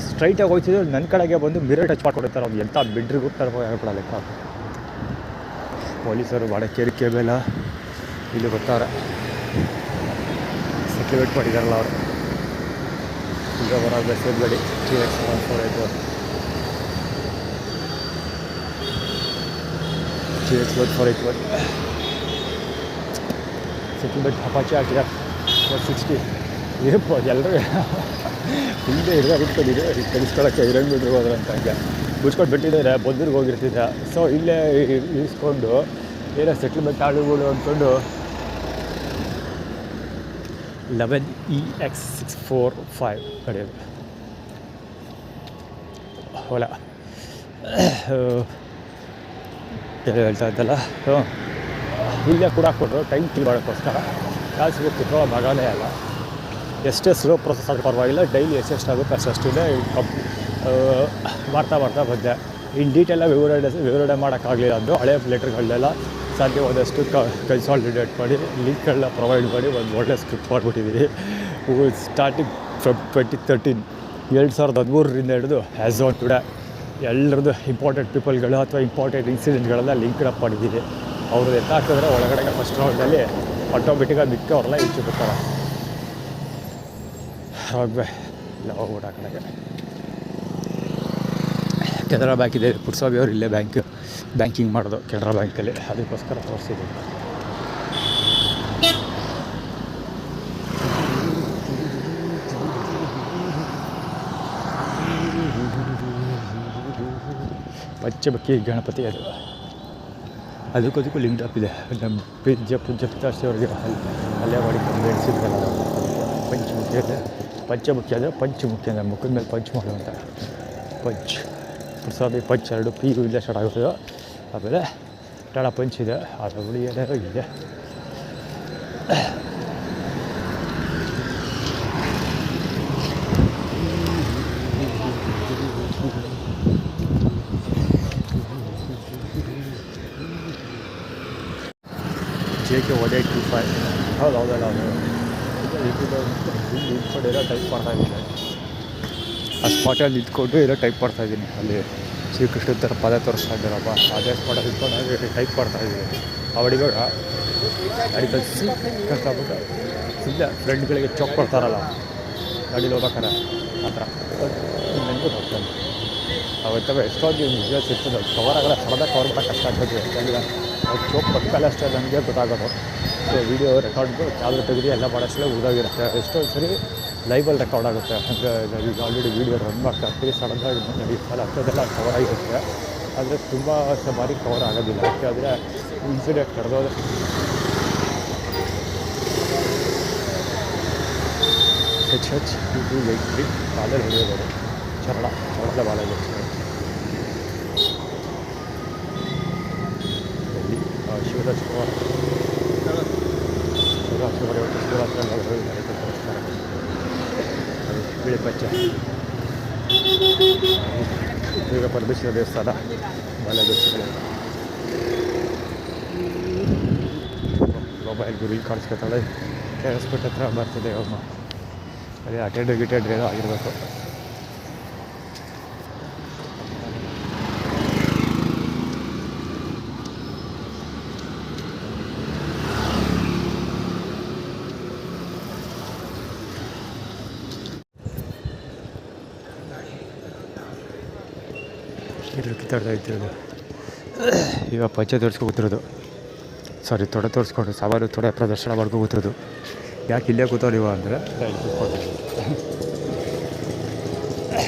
ಸ್ಟ್ರೈಟಾಗಿ ಹೋಗ್ತಿದ್ದು ನನ್ನ ಕಡೆಗೆ ಬಂದು ಮಿರರ್ ಟಚ್ ಮಾಡ್ಕೊಂಡಿರ್ತಾರೆ. ಅವ್ನು ಎಂಥ ಬಿಡ್ರಿಗೆ ಹೋಗ್ತಾರೆ ಹೇಳ್ಕೊಡ ಲೆಕ್ಕ. ಪೊಲೀಸರು ಭಾಳ ಕೇಬೇಲ ಇಲ್ಲಿ ಗೊತ್ತಾರೆ, ಸೆಕ್ಯೂರಿಟ್ ಮಾಡಿದಾರಲ್ಲ ಅವರು. ಈಗ ಹೊರಗೆ ಮೆಸೇಜ್ ಗಾಡಿ TX 1481 TX 1481 ಸೆಕ್ಯೂರಿಟ್ ಅಪಾಚೆ ಹಾಕಿದ್ದಾರೆ 160. ಏನಪ್ಪ ಎಲ್ಲರೂ ಹಿಂದೆ ಹಿಡ್ದಾಗಿಟ್ಕೊಂಡಿದೆ ಕಲಿಸ್ಕೊಳಕ್ಕೆ ಇರಂಗ್ ಬಿಡ್ರು ಹೋದ್ರೆ ಅಂತ ಹಂಗೆ ಮುಚ್ಕೊಂಡು ಬಿಟ್ಟಿದ್ದಾರೆ. ಬೊದ್ರಿಗೆ ಹೋಗಿರ್ತಿದ್ದೆ. ಸೊ ಇಲ್ಲೇ ಇಳಿಸ್ಕೊಂಡು ಏನೋ ಸೆಟ್ಲ್ಮೆಂಟ್ ಆಳುಗಳು ಅಂದ್ಕೊಂಡು 11EX 645 ನಡೆಯೋದು ಹೊಲ ಎಲ್ಲ ಹೇಳ್ತಾ ಇದ್ದಲ್ಲ. ಇಲ್ಲೇ ಕೂಡ ಹಾಕ್ಕೊಟ್ರು ಟೈಮ್ ಕಿಲ್ ಮಾಡೋಕ್ಕೋಸ್ಕರ. ಕಾಸು ಹೋಗ್ತಿದ್ರು ಮಗನೇ ಅಲ್ಲ. ಎಷ್ಟೇ ಸ್ಲೋ ಪ್ರೊಸೆಸ್ ಆದರೂ ಪರವಾಗಿಲ್ಲ, ಡೈಲಿ ಎಷ್ಟೆಷ್ಟಾಗುತ್ತೆ ಅಷ್ಟೇ ಮಾಡ್ತಾ ಬಂದೆ. ಇನ್ ಡೀಟೇಲಾಗಿ ವಿವರಣೆ ಮಾಡೋಕ್ಕಾಗಲಿಲ್ಲ ಅಂದರು. ಹಳೆ ಲೆಟರ್ಗಳನ್ನೆಲ್ಲ ಸಾಧ್ಯವಾದಷ್ಟು ಕನ್ಸಾಲಿಡೇಟ್ ಮಾಡಿ ಲಿಂಕ್ಗಳನ್ನ ಪ್ರೊವೈಡ್ ಮಾಡಿ ಒಂದು ಒಳ್ಳೆ ಸ್ಕ್ರಿಪ್ಟ್ ಮಾಡಿಬಿಟ್ಟಿದ್ದೀವಿ. ಸ್ಟಾರ್ಟಿಂಗ್ ಫ್ರಮ್ 2013 2013ರಿಂದ ಹಿಡಿದು ಆ್ಯಸ್ ಆನ್ ಟುಡೇ ಎಲ್ಲರದ್ದು ಇಂಪಾರ್ಟೆಂಟ್ ಪೀಪಲ್ಗಳು ಅಥವಾ ಇಂಪಾರ್ಟೆಂಟ್ ಇನ್ಸಿಡೆಂಟ್ಗಳೆಲ್ಲ ಲಿಂಕ್ ಅಪ್ ಮಾಡಿದ್ದೀವಿ. ಅವರು ಎತ್ತಾಕಿದ್ರೆ ಒಳಗಡೆ ಫಸ್ಟ್ ರೌಂಡಲ್ಲಿ ಆಟೋಮೆಟಿಕಾಗಿ ಬಿಟ್ಟು ಅವ್ರೆಲ್ಲ ಈಚೆ ಬರ್ತಾರೆ. ಹೋಗ್ಬೇ ಇಲ್ಲ ಹೋಗ್ಬಿಟ್ಟು ಆ ಕಡೆಗೆ ಕೆನರಾ ಬ್ಯಾಂಕ್ ಇದೆ. ಪುಟ್ಸ್ವಾಮಿ ಅವರು ಇಲ್ಲೇ ಬ್ಯಾಂಕಿಂಗ್ ಮಾಡೋದು ಕೆನರಾ ಬ್ಯಾಂಕಲ್ಲಿ, ಅದಕ್ಕೋಸ್ಕರ ತೋರಿಸಿದ್ದೀವಿ. ಪಚ್ಚಬಕ್ಕಿ ಗಣಪತಿ ಅದಕ್ಕೂ ಲಿಂಕ್ ಅಪ್ ಇದೆ. ನಮ್ಮ ಪುಜ್ಜಪ್ತಾಶಿ ಅವ್ರಿಗೆ ಅಲ್ಲೇ ಮಾಡಿ ಬೆಳೆಸಿದ್ರಲ್ಲ ಪಂಚಮುಖಿ ಅಂದರೆ ಪಂಚಮುಖಿ ಅಂದರೆ ಪಂಚಮುಖಿ ಅಂದರೆ ಮುಖದ ಮೇಲೆ ಪಂಚ್ ಮಾಡುವಂಥ ಪಂಚ್ ಪುಟ್ಸ್ವಾಮಿ ಪಂಚ್ 2 P ಇಲ್ಲೇ ಸ್ಟಾರ್ಟ್ ಆಗುತ್ತದೋ. ಆಮೇಲೆ ಟಾಡಾ ಪಂಚ್ ಇದೆ, ಅದು ಹುಳಿ ಏನಾರು ಇದೆ. JK 1825 ಹೌದಲ್ಲ ನಿಂತ್ಕೊಂಡು ಏನೋ ಟೈಪ್ ಮಾಡ್ತಾಯಿದ್ದೀನಿ. ಆ ಸ್ಪಾಟಲ್ಲಿ ನಿಂತ್ಕೊಂಡು ಏನೋ ಟೈಪ್ ಮಾಡ್ತಾಯಿದ್ದೀನಿ ಅಲ್ಲಿ ಶ್ರೀಕೃಷ್ಣ ಥರ ಪದ ತೋರಿಸ್ತಾ ಇದ್ದಾರಪ್ಪ, ಅದೇ ಫೋಟೋ ಇಟ್ಕೊಂಡು ಟೈಪ್ ಮಾಡ್ತಾ ಇದ್ದೀವಿ. ಅವಳಿವಾಗ ಗಾಡಿ ಸಿಕ್ಕಾಬಿಟ್ಟು ಸಿದ್ದ ಫ್ರೆಂಡ್ಗಳಿಗೆ ಚೊಕ್ ಕೊಡ್ತಾರಲ್ಲ ಗಾಡೀಲಿ ಹೋಗ್ಬೇಕಾರೆ ಆ ಥರ ನನಗೂ ಹೋಗ್ತಾನೆ. ಅವತ್ತವ ಎಷ್ಟೊಂದು ವಿಡಿಯೋಸ್ ಇರ್ತದೆ, ಕವರ್ ಆಗಲ್ಲ, ಸಡದಾಗಿ ಕವರ್ ಮಾಡೋಕ್ಕೆ ಕಷ್ಟ ಆಗ್ತದೆ. ಯಾಕಂದರೆ ಅವ್ರು ಚೋಕ್ ಪಕ್ಕಲ್ಲ ಅಷ್ಟೇ ನನಗೆ ಗೊತ್ತಾಗೋದು. ಸೊ ವೀಡಿಯೋ ರೆಕಾರ್ಡ್ ಯಾವ್ದು ತೆಗೆದು ಎಲ್ಲ ಮಾಡೋಷ್ಟೇ ಉದಾಗಿರುತ್ತೆ. ಎಷ್ಟೊಂದು ಸರಿ ಲೈವಲ್ಲಿ ರೆಕಾರ್ಡ್ ಆಗುತ್ತೆ. ಅಂದರೆ ಈಗ ಆಲ್ರೆಡಿ ವೀಡಿಯೋ ರನ್ ಮಾಡ್ತಾ ಇರ್ತೀವಿ, ಸಡನ್ನಾಗಿ ನಡೆಯುತ್ತಲ್ಲ ಅಂಥದ್ದೆಲ್ಲ ಕವರ್ ಆಗಿರುತ್ತೆ. ಆದರೆ ತುಂಬ ಬಾರಿ ಕವರ್ ಆಗೋದಿಲ್ಲ. ಯಾಕೆಂದರೆ ಇನ್ಸಿಡೆಂಟ್ ನಡೆದೋದು HH2283 ಕಾಲಲ್ಲಿ ಹಿಡಿಯೋದು ಚರಳದ ಬಾಲಾಜಿ ಇಲ್ಲಿ ಶಿವರಾಜ್ ಕುಮಾರ್ ಇವತ್ತು ಶಿವರಾತ್ರಿ ಬಿಳಿ ಪಚ್ಚೆ ಈಗ ಪರಮೇಶ್ವರ ದೇವಸ್ಥಾನ ಬಾಲಾಜಿ ಮೊಬೈಲ್ ಗುರಿ ಕಾಣಿಸ್ಕೊತಾಳೆ. ಕೆರೆಸ್ಬಿಟ್ಟ ಹತ್ರ ಬರ್ತಿದೆ ಅಮ್ಮ, ಅದೇ ಗಿಟೆಡ್ ಏನೋ ಆಗಿರಬೇಕು. ಕಿತ್ತಾಡ್ತಾ ಇರ್ತಿರೋದು ಇವಾಗ ಪಂಚೆ ತೋರಿಸ್ಕೊತಿರೋದು, ಸಾರಿ ತೊಡೆ ತೋರಿಸ್ಕೊಂಡು ಸಾಮಾನು ತೊಡೆ ಪ್ರದರ್ಶನ ಮಾಡ್ಕೊತಿರೋದು. ಯಾಕೆ ಇಲ್ಲೇ ಕೂತವ್ರು ಇವ ಅಂದರೆ ಇಲ್ಲಿ ಕೂತ್ಕೊಂಡಿದ್ದೀವಿ.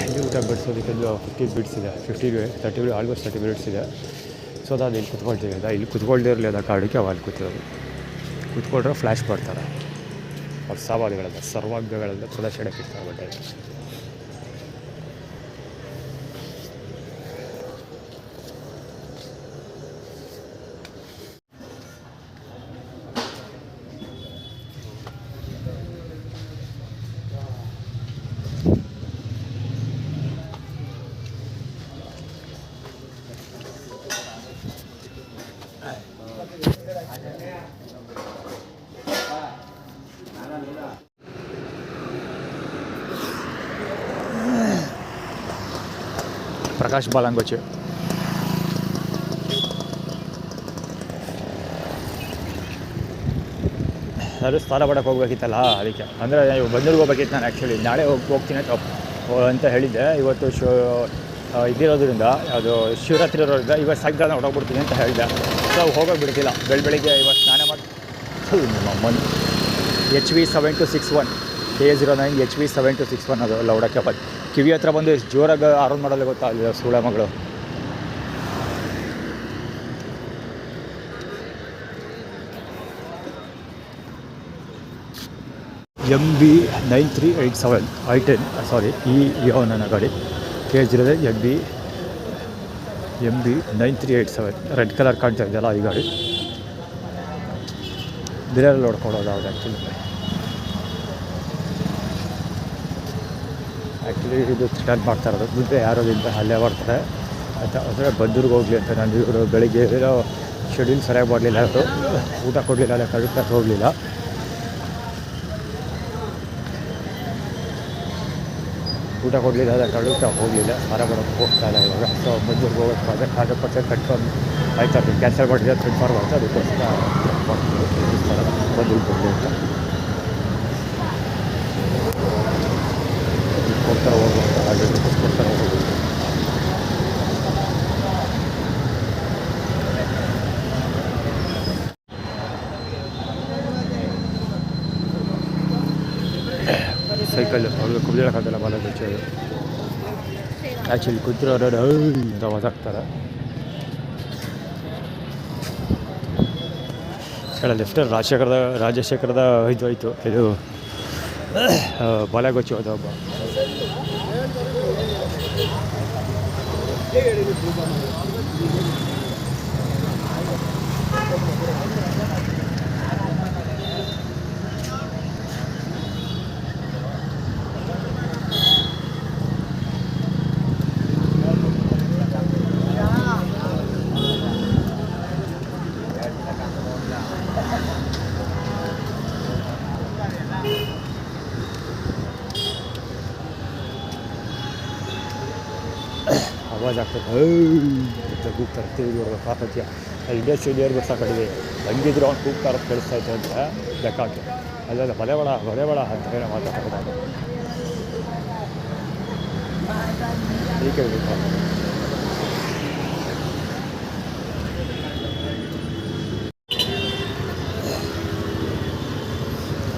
ಇಲ್ಲಿ ಊಟ ಬಡಿಸೋದಕ್ಕೆ 15 ಬಿಟ್ಸ್ ಇದೆ, 30 ಆಲ್ಮೋಸ್ಟ್ 30 ಮಿನಿಟ್ಸ್ ಇದೆ. ಸೊ ನಾನು ಇಲ್ಲಿ ಕೂತ್ಕೊಳ್ತೀವಿ ಅದ, ಇಲ್ಲಿ ಕೂತ್ಕೊಳ್ದಿರಲಿ ಅನ್ನೋ ಕಾರಣಕ್ಕೆ ಅವ ಅಲ್ಲಿ ಕೂತಿರೋದು. ಕೂತ್ಕೊಂಡ್ರೆ ಫ್ಲ್ಯಾಶ್ ಮಾಡ್ತಾರೆ ಅವ್ರ ಸಾಮಾನುಗಳೆಲ್ಲ, ಸರ್ವಾಂಗಗಳೆಲ್ಲ ಪ್ರದರ್ಶನಕ್ಕೆ ಇರ್ತಾರೆ. ಬಟ್ಟೆ ಪ್ರಕಾಶ್ ಬಾಲಂಗೋಚಿ ನಾನು ಸ್ನಾನ ಮಾಡಕ್ಕೆ ಹೋಗ್ಬೇಕಿತ್ತಲ್ಲ, ಅದಕ್ಕೆ ಅಂದರೆ ಇವಾಗ ಬಂದೂರಿಗೆ ಹೋಗ್ಬೇಕಿತ್ತು. ನಾನು ಆ್ಯಕ್ಚುಲಿ ನಾಳೆ ಹೋಗ್ತೀನಿ ಅಂತ ಹೇಳಿದ್ದೆ. ಇವತ್ತು ಇದಿರೋದ್ರಿಂದ ಅದು ಶಿವರಾತ್ರಿ ಇರೋದ್ರಿಂದ ಇವತ್ತು ಸಾಯಂಕಾಲ ಹೊರಗೋಗ್ಬಿಡ್ತೀನಿ ಅಂತ ಹೇಳಿದೆ. ಸೊ ಹೋಗೋಕೆ ಬಿಡ್ತಿಲ್ಲ. ಬೆಳಗ್ಗೆ ಇವತ್ತು ಸ್ನಾನ ಮಾಡಿ ನಮ್ಮನ್ನು HV7261 K09 HV7261 ಅದು ಲೌಡಕ್ಕೆ ಬಂದು ಕಿವಿ ಹತ್ರ ಬಂದು ಎಷ್ಟು ಜೋರಾಗಿ ಆರೋನ್ ಮಾಡೋಲ್ಲ ಗೊತ್ತಾ ಅಲ್ಲಿ ಸೂಳ ಮಗಳು. MB9387 I10 ಸಾರಿ ಈ ನನ್ನ ಗಾಡಿ KH0 MB9387 ರೆಡ್ ಕಲರ್ ಕಾಣ್ತಾ ಇದೆಯಲ್ಲ ಈ ಗಾಡಿ. ಬಿರಿಯಲ್ಲಿ ನೋಡ್ಕೊಳ್ಳೋದು ಅವ್ರು ಆ್ಯಕ್ಚುಲಿ ಇದು ಸ್ಟಾರ್ಟ್ ಮಾಡ್ತಾ ಇರೋದು. ಮುಂದೆ ಯಾರೋದಿಂದ ಅಲ್ಲೇ ಮಾಡ್ತಾರೆ ಅಂತ ಅಂದರೆ ಬಂದೂರಿಗೆ ಹೋಗಲಿ ಅಂತ. ನಾನು ಇವರು ಬೆಳಿಗ್ಗೆ ಏನೋ ಶೆಡ್ಯೂಲ್ ಸರಿಯಾಗಿ ಮಾಡಲಿಲ್ಲ, ಅವರು ಊಟ ಕೊಡಲಿಲ್ಲ, ಅಲ್ಲ ಕರೆಕ್ಟಾಗಿ ಹೋಗಲಿಲ್ಲ. ಊಟ ಕೊಡಲಿಲ್ಲ, ಅಲ್ಲ ಕರೆಕ್ಟಾಗಿ ಹೋಗಲಿಲ್ಲ. ಸ್ನಾನ ಮಾಡೋಕ್ಕೆ ಹೋಗ್ತಾ ಇಲ್ಲ ಇವಾಗ. ಸೊ ಬಂದೂರಿಗೆ ಹೋಗೋಕ್ಕೆ ಆದರೆ 100% ಕನ್ಫರ್ಮ್ ಆಯ್ತು. ಅದು ಕ್ಯಾನ್ಸಲ್ ಮಾಡಿದ್ರೆ ಕನ್ಫರ್ಮ್ ಆಯಿತು. ಅದಕ್ಕೋಸ್ಕರ ಬಂದೂರಿಗೆ ಹೋಗಲಿ ಅಂತ ಕೊಡ್ತಾರೆ ಹೋಗ್ಬೇಕು. ಹಾಗೆ ಕೊಡ್ತಾರೆ ಹೋಗ್ಬೇಕು. ಸೈಕಲ್ ಅವ್ರಿಗೆ ಕುಡಿಯೋಕ್ಕಾಗಲ್ಲ, ಬಾಲ ಬೆಚ್ಚೋದು. ಆ್ಯಕ್ಚುಲಿ ಕೂತಿರೋರು ಅಂತ ಒದಾಗ್ತಾರೆ. ಲೆಫ್ಟ್ ರಾಜಶೇಖರದ ಇದು ಆಯಿತು. ಇದು ಬಾಲಗೋಚಿ ಹೋದ ಒಬ್ಬ. ಆವಾಜ್ ಆಗ್ತದೆ ಅಂತ ಕೂಗ್ತಾರೆ ತಿರುಗಿ ನೋಡ್ಬೇಕು ಕಾಕತ್ಯ ಇಂಡಸ್ಟ್ರಿಯಲ್ ಏರ್ಬಿಡ್ಸ್ ಕಡಿಮೆ ಹಂಗಿದ್ರು ಅವ್ನು ಕೂಗ್ತಾರ ಕೇಳಿಸ್ತೈತೆ ಅಂದರೆ ಲೆಕ್ಕ ಹಾಕಿ ಅಲ್ಲ ಬಲೆ ಅಂತ ಹೇಳಿ ಮಾತಾಡ್ತಾರೆ ಈ ಕೇಳಬೇಕು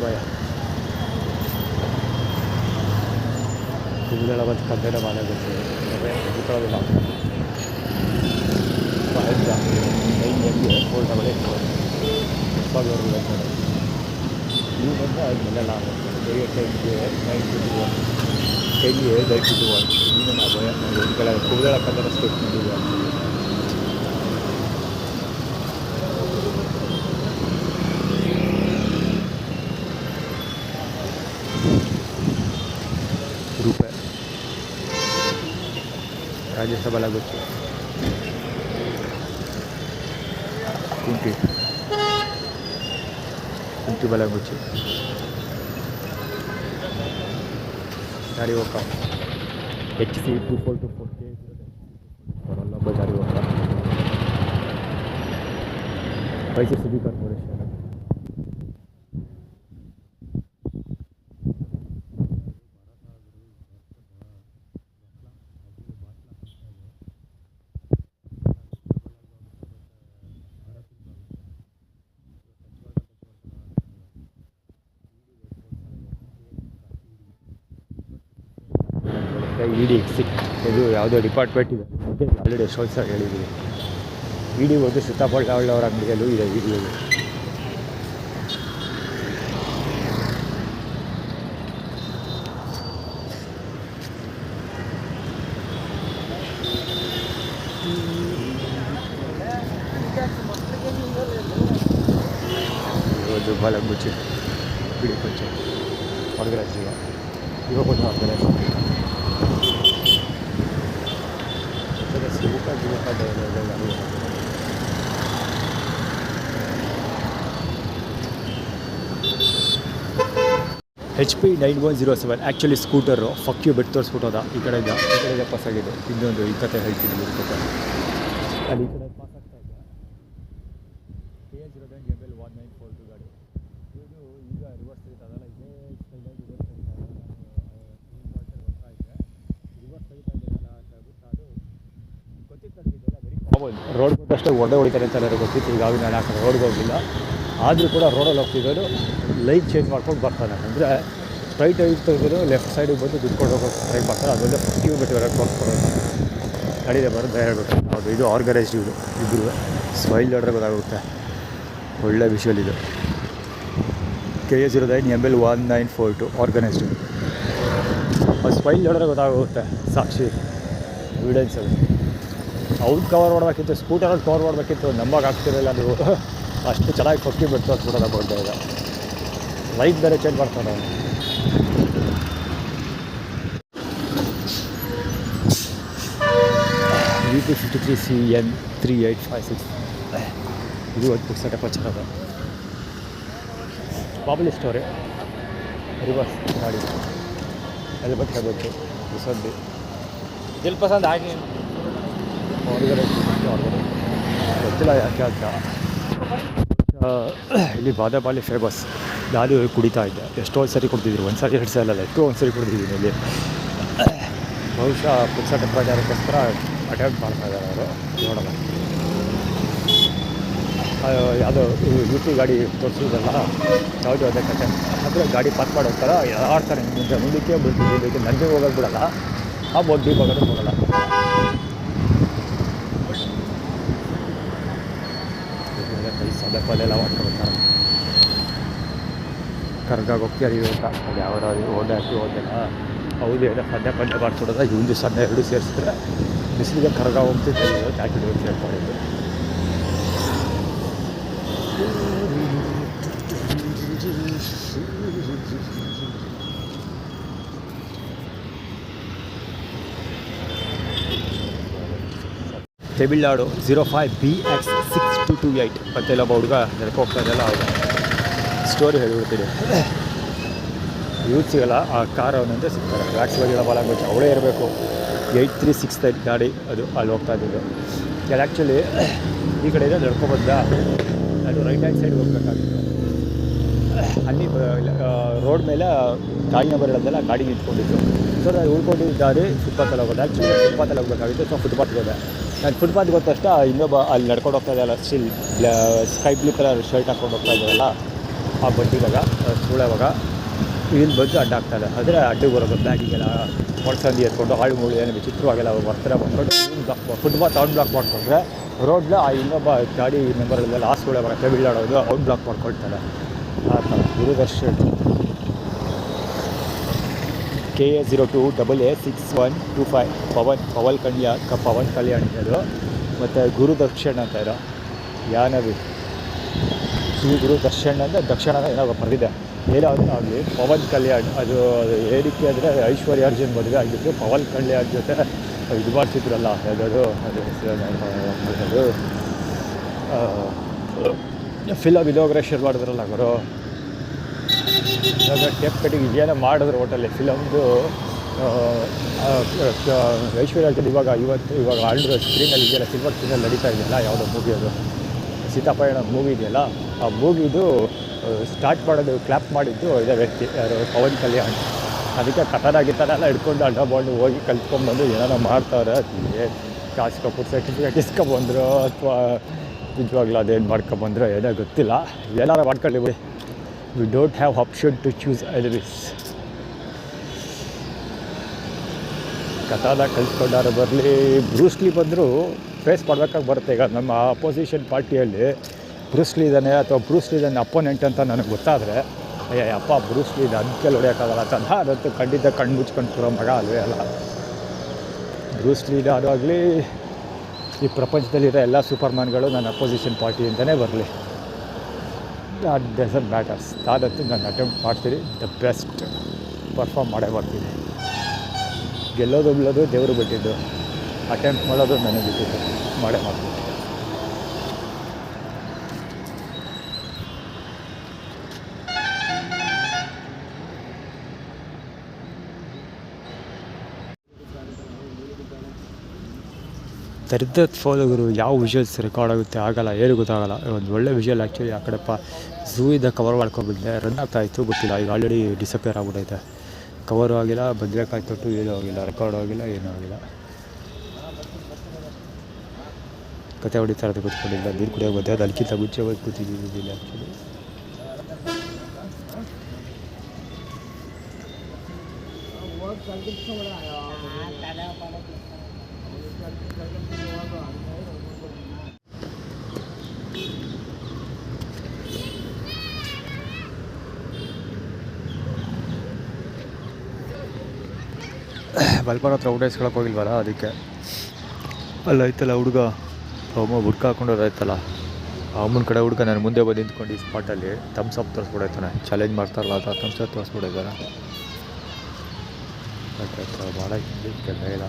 ಭಯ ಕುಂದಳ ಮತ್ತು ಕನ್ನಡ ಮಾಲೆ ಗೊತ್ತಿದೆ ಬಿಟ್ಕೊಳ್ಳೋದಿಲ್ಲ ಏರ್ಪೋರ್ಟ್ ಅವಳೇ ನೀವು ಬಂದರೆ ಅದನ್ನೆಲ್ಲ ಬೇಗ ಟೈಮ್ಗೆ 9:21 10 9:21 ಇನ್ನೂ ನಾವು ಭಯ ಈ ಕಡೆ ಕುಂದಳ ಕನ್ನಡ ಸ್ಟೇಟ್ ಮಾಡಿದ್ವಿ ರೂಪಾಯಿ ರಾಜ್ಯಸಭಾ ಗೊತ್ತು ಕುಂಟಿ ಬಲಗುಚ್ಚಿ ದಾರಿ ಹೋಗ HC 2424K ಬರೋಲ್ಲೊಬ್ಬ ದಾರಿ ಹೋಗ Mysuru city corporation ED exit ಇದು ಯಾವುದೋ ಡಿಪಾರ್ಟ್ಮೆಂಟ್ ಇದೆ ಓಕೆ ಆಲ್ರೆಡಿ ಎಷ್ಟೊಂದು ಸಲ ಹೇಳಿದ್ದೀವಿ ED ಹೋಗಿ ಸೀತಾಫಲ ಅಂಗಡಿಯಲ್ಲೂ ಇದೆ ED ಇದು ಬಲಗುಚ್ಚಿ ಬಿಡಿ ಕೊಂಚ ಹೊರಗಡೆ ಇವಾಗ ಕೊಂಚ ಹೊರಗಡೆ HP 9107 ಆ್ಯಕ್ಚುಲಿ ಸ್ಕೂಟರು ಫಕ್ಯೂ ಬಿಟ್ಟು ತೋರಿಸ್ಬಿಟ್ಟೋದ ಈ ಕಡೆಯಿಂದ ಪಾಸ್ ಆಗಿದೆ ಇನ್ನೊಂದು ಈ ಕತೆ ಹೇಳ್ತೀನಿ ಈ ಕತೆ ಅಲ್ಲಿ ಈ ಕಡೆ ಪಾಸ್ ಆಗ್ತಾ ಇದೆ KA09ML 1942 ಗಾಡಿ ಇದು ಈಗ ರಿವರ್ಸ್ ತೆಗಿತದಲ್ಲ ಇದೇ ಸ್ಟೈಲಾಗಿ ರಿವರ್ಸ್ ತೆಗಿತಾ ಇದೆ ಬರ್ತಾ ಇದೆ ರಿವರ್ಸ್ ತೆಗಿತಾ ಇದೆಯಲ್ಲ ಅಂತ ಹೇಳ್ಬಿಟ್ಟು ಅದು ಗೊತ್ತಿತ್ತು ಇದೆಲ್ಲ ವೆರಿ ಕಾಮನ್ ರೋಡ್ ಕೊಟ್ಟಷ್ಟು ಹೊಡಿತಾರೆ ಅಂತ ಎಲ್ಲರೂ ಗೊತ್ತಿತ್ತು ಈಗಾಗ ನಾನು ಆ ಕಡೆ ರೋಡ್ಗೆ ಹೋಗಿಲ್ಲ ಆದರೂ ಕೂಡ ರೋಡಲ್ಲಿ ಹೋಗ್ತಿದ್ದವರು ಲೈನ್ ಚೇಂಜ್ ಮಾಡ್ಕೊಂಡು ಬರ್ತಾನೆ ಅಂದರೆ ಸ್ಟ್ರೈಟ್ ಐಟ್ ತೆಗೆದು ಲೆಫ್ಟ್ ಸೈಡಿಗೆ ಬಂದು ದುಡ್ಕೊಂಡು ಹೋಗೋಕೆ ಟ್ರೈ ಮಾಡ್ತಾರೆ ಅದೊಂದೇ ಫಸ್ಟ್ ಬಿಟ್ಟು ಹೊರಗೆ ಕೊಡ್ಕೊಡೋದು ಗಾಡಿದೆ ಬರೋದು ಹೇಳ್ಬೇಕು ಹೌದು ಇದು ಆರ್ಗನೈಸ್ಡ್ ಇವರು ಇಬ್ಬರು ಸ್ಮೈಲ್ ನೋಡ್ರೆ ಗೊತ್ತಾಗುತ್ತೆ ಒಳ್ಳೆ ವಿಷುವಲ್ ಇದು KA09ML 1942 ಆರ್ಗನೈಸ್ಡ್ ಅದು ಸ್ಮೈಲ್ ನೋಡ್ರೆ ಗೊತ್ತಾಗುತ್ತೆ ಸಾಕ್ಷಿ ಎವಿಡೆನ್ಸ್ ಅದು ಅವ್ನು ಕವರ್ ಮಾಡಬೇಕಿತ್ತು ಸ್ಕೂಟರಲ್ಲಿ ಕವರ್ ಮಾಡಬೇಕಿತ್ತು ನಂಬಕ್ಕೆ ಆಗ್ತಿರಲಿಲ್ಲ ನೀವು ಅಷ್ಟು ಚೆನ್ನಾಗಿ ಕೊಕ್ಕಿ ಬಿಟ್ಟು ತೋರಿಸ್ಬಿಡೋದ ಬೋರ್ಡ್ ಈಗ ಲೈಟ್ ಬೇರೆ ಚೇಂಜ್ ಮಾಡ್ತಾನೆ ಅವನು VP53CN 3856 ಇದು ಒಂದು ಬುಕ್ ಸೆಟಪ್ ಹಚ್ಚಿರೋದ ಮಾಮೂಲಿ ಸ್ಟೋರಿ ರಿವರ್ಸ್ ಗಾಡಿ ಅಲ್ಲಿ ಬಟ್ಕೋಬೇಕು ಹೊಸದ್ದು ದಿಲ್ ಪಸಂದ್ ಆಗಿ ಹೊರಗಡೆ ಗೊತ್ತಿಲ್ಲ ಯಾಕೆ ಅಂತ ಇಲ್ಲಿ ಬಾದಾಪಾಲಿ ಫೇಮಸ್ ನಾನು ಕುಡಿತಾ ಇದ್ದೆ ಎಷ್ಟೊಂದು ಸರಿ ಕುಡ್ದಿದ್ದೀನಿ ಒಂದು ಸರಿ 2 ಸಲ ಅಲ್ಲ ಒಂದು ಸರಿ ಕುಡ್ದಿದ್ದೀನಿ ಇಲ್ಲಿ ಬಹುಶಃ ಪುಕ್ಸಟ ಪ್ರಚಾರಕ್ಕೋಸ್ಕರ ಅಟ್ಯಾಕ್ ಮಾಡ್ತಾ ಇದ್ದಾರೆ ಅವರು ನೋಡೋಣ ಯಾವುದೋ UP ಗಾಡಿ ತೋರಿಸಿದಲ್ಲ ಯಾವುದು ಅದೇ ಕತೆ ಅಂದರೆ ಗಾಡಿ ಪಾಸ್ ಮಾಡಿ ಹೋಗ್ತಾರೆ ಆಡ್ತಾರೆ ಮುಂದಕ್ಕೆ ಬಿಡ್ತಿದ್ದಕ್ಕೆ ನನಗೆ ಹೋಗೋದು ಬಿಡಲ್ಲ ಆ ಬೋಟ್ ಡೀಪ್ ಆಗೋದು ಹೋಗಲ್ಲ ಸದಪ್ಪಲ್ಲೆಲ್ಲ ಮಾಡ್ಕೊಳ್ತಾರೆ ಕರ್ಗಾಗಿ ಹೋಗ್ತಾರೆ ಇವಾಗ ಅದು ಯಾವ್ದು ಓದಾಕಿ ಹೋದಲ್ಲ ಹೌದು ಏನೋ ಪದ್ಯ ಮಾಡ್ಕೊಡೋದ ಒಂದು ಸಣ್ಣ 2 ಸೇರಿಸಿದ್ರೆ ಬಿಸಿಲಿಗೆ ಕರ್ಗ ಹೋಗ್ತಿದ್ದೆ ಜಾಕಿ ಅಂತ ಹೇಳ್ಕೊಂಡಿದ್ದು ತಮಿಳ್ನಾಡು 05BX6228 ಮತ್ತೆಲ್ಲ ಹುಡುಗ ನೆನಪು ಹೋಗ್ತಾ ಇದೆಲ್ಲ ಅವ್ರು ಸ್ಟೋರಿ ಹೇಳಿಬಿಡ್ತೀನಿ ಯೂತ್ ಸಿಗಲ್ಲ, ಆ ಕಾರ್ ಅವನಂತೆ ಸಿಗ್ತಾರೆ. ವ್ಯಾಕ್ಸ್ ವಾಗಿರೋ ಬಾಲ ಗೊತ್ತು ಅವಳೇ ಇರಬೇಕು. 8369 ಗಾಡಿ ಅದು ಅಲ್ಲಿ ಹೋಗ್ತಾ ಇದ್ದಿದ್ದು. ಅದು ಆ್ಯಕ್ಚುಲಿ ಈ ಕಡೆಯಿಂದ ನಡ್ಕೊಬಂದ, ಅದು ರೈಟ್ ಹ್ಯಾಂಡ್ ಸೈಡ್ ಹೋಗ್ಬೇಕಾಗಿತ್ತು. ಅಲ್ಲಿ ರೋಡ್ ಮೇಲೆ ಗಾಡಿ ನಂಬರ್ ಹೇಳೋದೆಲ್ಲ ಗಾಡಿ ನಿಂತ್ಕೊಂಡಿದ್ದು. ಸೊ ನಾನು ಉಳ್ಕೊಂಡಿದ್ದ ದಾರಿ ಫುಟ್ಪಾತಲ್ಲಿ ಹೋಗೋದು. ಆ್ಯಕ್ಚುಲಿ ಫುಟ್ಪಾತಲ್ಲಿ ಹೋಗ್ಬೇಕಾಗಿತ್ತು. ಸೊ ಫುಟ್ಪಾತ್ಗೆ ಹೋದೆ. ನಾನು ಫುಟ್ಪಾತ್ಗೆ ಹೋದ ತಕ್ಷಣ ಇನ್ನೊಬ್ಬ ಅಲ್ಲಿ ನಡ್ಕೊಂಡು ಹೋಗ್ತಾ ಇದೆಯಲ್ಲ, still sky blue colour shirt ಹಾಕ್ಕೊಂಡು ಹೋಗ್ತಾ ಇದ್ದಾರಲ್ಲ ಆ ಬಂಡಿವಾಗ ಸುಳೆವಾಗ ಇಲ್ಲಿ ಬಂದು ಅಡ್ಡ ಆಗ್ತಾಯಿದೆ. ಆದರೆ ಅಡ್ಡಿಗೆ ಬರೋದು ಬ್ಯಾಗಿಗೆಲ್ಲ ಮೊಳಸಂದಿ ಎತ್ಕೊಂಡು ಹಾಳು ಮೂಳು ಏನು ವಿಚಿತ್ರವಾಗೆಲ್ಲ ಬರ್ತಾರೆ ಬಂದ್ಕೊಂಡು ಫುಟ್ಪಾತ್ ಅವ್ನು ಬ್ಲಾಕ್ ಮಾಡ್ಕೊಂಡ್ರೆ ರೋಡ್ಲ ಆ ಇನ್ನೊಬ್ಬ ಗಾಡಿ ನಂಬರ್ಗಳೆಲ್ಲ ಲಾಸ್ಟ್ ಒಳ್ಳೆ ಬರೋಕ್ಕೆ ಬೀಳಾಡೋದು ಅವ್ನು ಬ್ಲಾಕ್ ಮಾಡ್ಕೊಳ್ತಾರೆ. ಆ ಥರ ಗುರುದರ್ಶನ್ KA02AA6125 ಪವನ್ ಕಲ್ಯಾಣ್ ಅದು. ಮತ್ತು ಗುರುದರ್ಶನ್ ಅಂತ ಇರೋ ಯಾನವಿ ಶ್ರೀ ಗುರುದರ್ಶನ್ ಅಂದರೆ ದಕ್ಷಿಣ ಏನೋ ಬರೆದಿದೆ. ಏನಾದರೂ ಆಗಲಿ ಪವನ್ ಕಲ್ಯಾಣ್ ಅದು ಏನಕ್ಕೆ ಅಂದರೆ ಐಶ್ವರ್ಯ ಅರ್ಜುನ್ ಮದುವೆ ಆಗಿದ್ದು ಪವನ್ ಕಲ್ಯಾಣ್ ಜೊತೆ ಇದು ಮಾಡ್ತಿದ್ರಲ್ಲ ಯಾವುದಾದ್ರು ಅದು ಫಿಲಮ್ ಇನಾಗ್ರೇಷನ್ ಮಾಡಿದ್ರಲ್ಲ ಗುರು, ಟೇಪ್ ಕಟ್ಟಿಗೆ ಏನೋ ಮಾಡಿದ್ರು ಒಟ್ಟಲ್ಲಿ ಫಿಲಮ್ದು ಐಶ್ವರ್ಯ ಅರ್ಜುನ್ ಇವಾಗ ಆಲ್ರೆಡಿ ಸ್ಕ್ರೀನಲ್ಲಿ ಇದೆಯಲ್ಲ, ಸಿಲ್ವರ್ ಸ್ಕ್ರೀನಲ್ಲಿ ನಡೀತಾ ಇದೆಯಲ್ಲ ಯಾವುದೋ ಮೂವಿ, ಅದು ಸೀತಾಪಯಣ ಮೂವಿ ಇದೆಯಲ್ಲ, ಆ ಮೂವಿದು ಸ್ಟಾರ್ಟ್ ಮಾಡೋದು ಕ್ಲ್ಯಾಪ್ ಮಾಡಿದ್ದು ಇದೇ ವ್ಯಕ್ತಿ ಯಾರು ಪವನ್ ಕಲ್ಯಾಣ್. ಅದಕ್ಕೆ ಕಥನಾಗಿತ್ತನೆಲ್ಲ ಹಿಡ್ಕೊಂಡು ಅಡ್ಡ ಬಾಂಡು ಹೋಗಿ ಕಲ್ತ್ಕೊಂಡ್ಬಂದು ಏನಾರ ಮಾಡ್ತಾರೆ. ಕಾಸ್ಕೊಬಿಟ್ಟು ಸರ್ಟಿಫಿಕೇಟ್ ಇಸ್ಕೊಬಂದ್ರು ಅಥವಾ ನಿಜವಾಗ್ಲೂ ಅದೇನು ಮಾಡ್ಕೊಬಂದ್ರು ಏನೋ ಗೊತ್ತಿಲ್ಲ. ಏನಾರ ಮಾಡ್ಕೊಳ್ಳಿ ಬಿಡಿ. We don't have option to choose enemies. ಕಥಾನ ಕಲ್ತ್ಕೊಂಡಾರು ಬರಲಿ, ಬ್ರೂಸ್ಲಿ ಬಂದರೂ ಫೇಸ್ ಮಾಡ್ಬೇಕಾಗಿ ಬರುತ್ತೆ. ಈಗ ನಮ್ಮ ಅಪೋಸಿಷನ್ ಪಾರ್ಟಿಯಲ್ಲಿ ಬ್ರೂಸ್ಲಿ ಇದ್ದಾನೆ ಅಥವಾ ಬ್ರೂಸ್ಲಿ ಇದ್ದಾನೆ ಅಪೋನೆಂಟ್ ಅಂತ ನನಗೆ ಗೊತ್ತಾದರೆ ಅಪ್ಪ ಬ್ರೂಸ್ಲಿ ಇದೆ ಅದಕ್ಕೆ ಹೊಡೆಯೋಕ್ಕಾಗಲ್ಲ ಅಂತ ನಾನಂತೂ ಖಂಡಿತ ಕಣ್ಣು ಮುಚ್ಕೊಂಡು ಕೂರೋ ಮಗ ಅಲ್ವೇ ಅಲ್ಲ. ಬ್ರೂಸ್ಲಿ ಯಾರು ಆಗಲಿ, ಈ ಪ್ರಪಂಚದಲ್ಲಿರೋ ಎಲ್ಲ ಸೂಪರ್ಮ್ಯಾನ್ಗಳು ನನ್ನ ಅಪೋಸಿಷನ್ ಪಾರ್ಟಿ ಅಂತಲೇ ಬರಲಿ, ದಟ್ ಡಸಂಟ್ ಮ್ಯಾಟರ್ಸ್. ನಾನಂತೂ ನಾನು ಅಟೆಂಪ್ಟ್ ಮಾಡ್ತೀನಿ, ದ ಬೆಸ್ಟ್ ಪರ್ಫಾರ್ಮ್ ಮಾಡೇ ಬರ್ತೀನಿ. ಗೆಲ್ಲೋದು ಬಿಡೋದು ದೇವರು ಬಿಟ್ಟಿದ್ದು, ಅಟೆಂಪ್ಟ್ ಮಾಡೋದು ನನಗೆ ಬಿಟ್ಟಿದ್ದು, ಮಾಡೇ ಮಾಡ್ತೀನಿ. ದರಿದ್ರದ ಫಾಲೋಗರು ಯಾವ ವಿಷುವಲ್ಸ್ ರೆಕಾರ್ಡ್ ಆಗುತ್ತೆ ಆಗಲ್ಲ, ಏನು ಗೊತ್ತಾಗಲ್ಲ. ಒಂದು ಒಳ್ಳೆ ವಿಷುವಲ್ ಆ್ಯಕ್ಚುಲಿ ಆ ಕಡೆಪ್ಪ ಝೂ ಇದ್ದ ಕವರ್ ಮಾಡ್ಕೊಂಡ್ಬಿಟ್ಟಿದೆ, ರನ್ ಆಗ್ತಾಯಿತ್ತು ಗೊತ್ತಿಲ್ಲ. ಈಗ ಆಲ್ರೆಡಿ ಡಿಸಪಿಯರ್ ಆಗ್ಬಿಟ್ಟೈತೆ. ಕವರು ಆಗಿಲ್ಲ, ಬದಲೇಕಾಯಿ ತೊಟ್ಟು ಏನೂ ಆಗಿಲ್ಲ, ರೆಕಾರ್ಡ್ ಆಗಿಲ್ಲ, ಏನೂ ಆಗಿಲ್ಲ. ಕತೆ ಹೊಡಿತಾ ಇರೋದು ಕೂತ್ಕೊಂಡಿಲ್ಲ, ನೀರು ಕುಡಿಯೋಕೆ ಬಂದೆ. ಅದು ಅದಕ್ಕಿಂತ ಮುಂಚೆ ಹೋಗಿ ಕೂತಿದ್ದೀವಿ ಆ್ಯಕ್ಚುಲಿ. ಬಲ್ಪನ ಹತ್ರ ಊಟ ಇಸ್ಕೊಳಕ್ಕೆ ಹೋಗಿಲ್ವಲ್ಲ, ಅದಕ್ಕೆ ಅಲ್ಲ ಐತಲ್ಲ ಹುಡುಗ ಅಮ್ಮ ಹುಡ್ಕ ಹಾಕೊಂಡೋದಾಯ್ತಲ್ಲ, ಅಮ್ಮನ ಕಡೆ ಹುಡುಗ ನಾನು ಮುಂದೆ ಬಂದು ನಿಂತ್ಕೊಂಡು ಈ ಸ್ಪಾಟಲ್ಲಿ ಥಮ್ಸ್ ಅಪ್ ತೋರಿಸ್ಬಿಡೈತಾನೆ. ಚಾಲೆಂಜ್ ಮಾಡ್ತಾರಲ್ಲ ಅದು ಥಮ್ಸ್ ಅಪ್ ತೋರಿಸ್ಬಿಡೈತಾನೆ. ಭಾಳ ಇಲ್ಲ.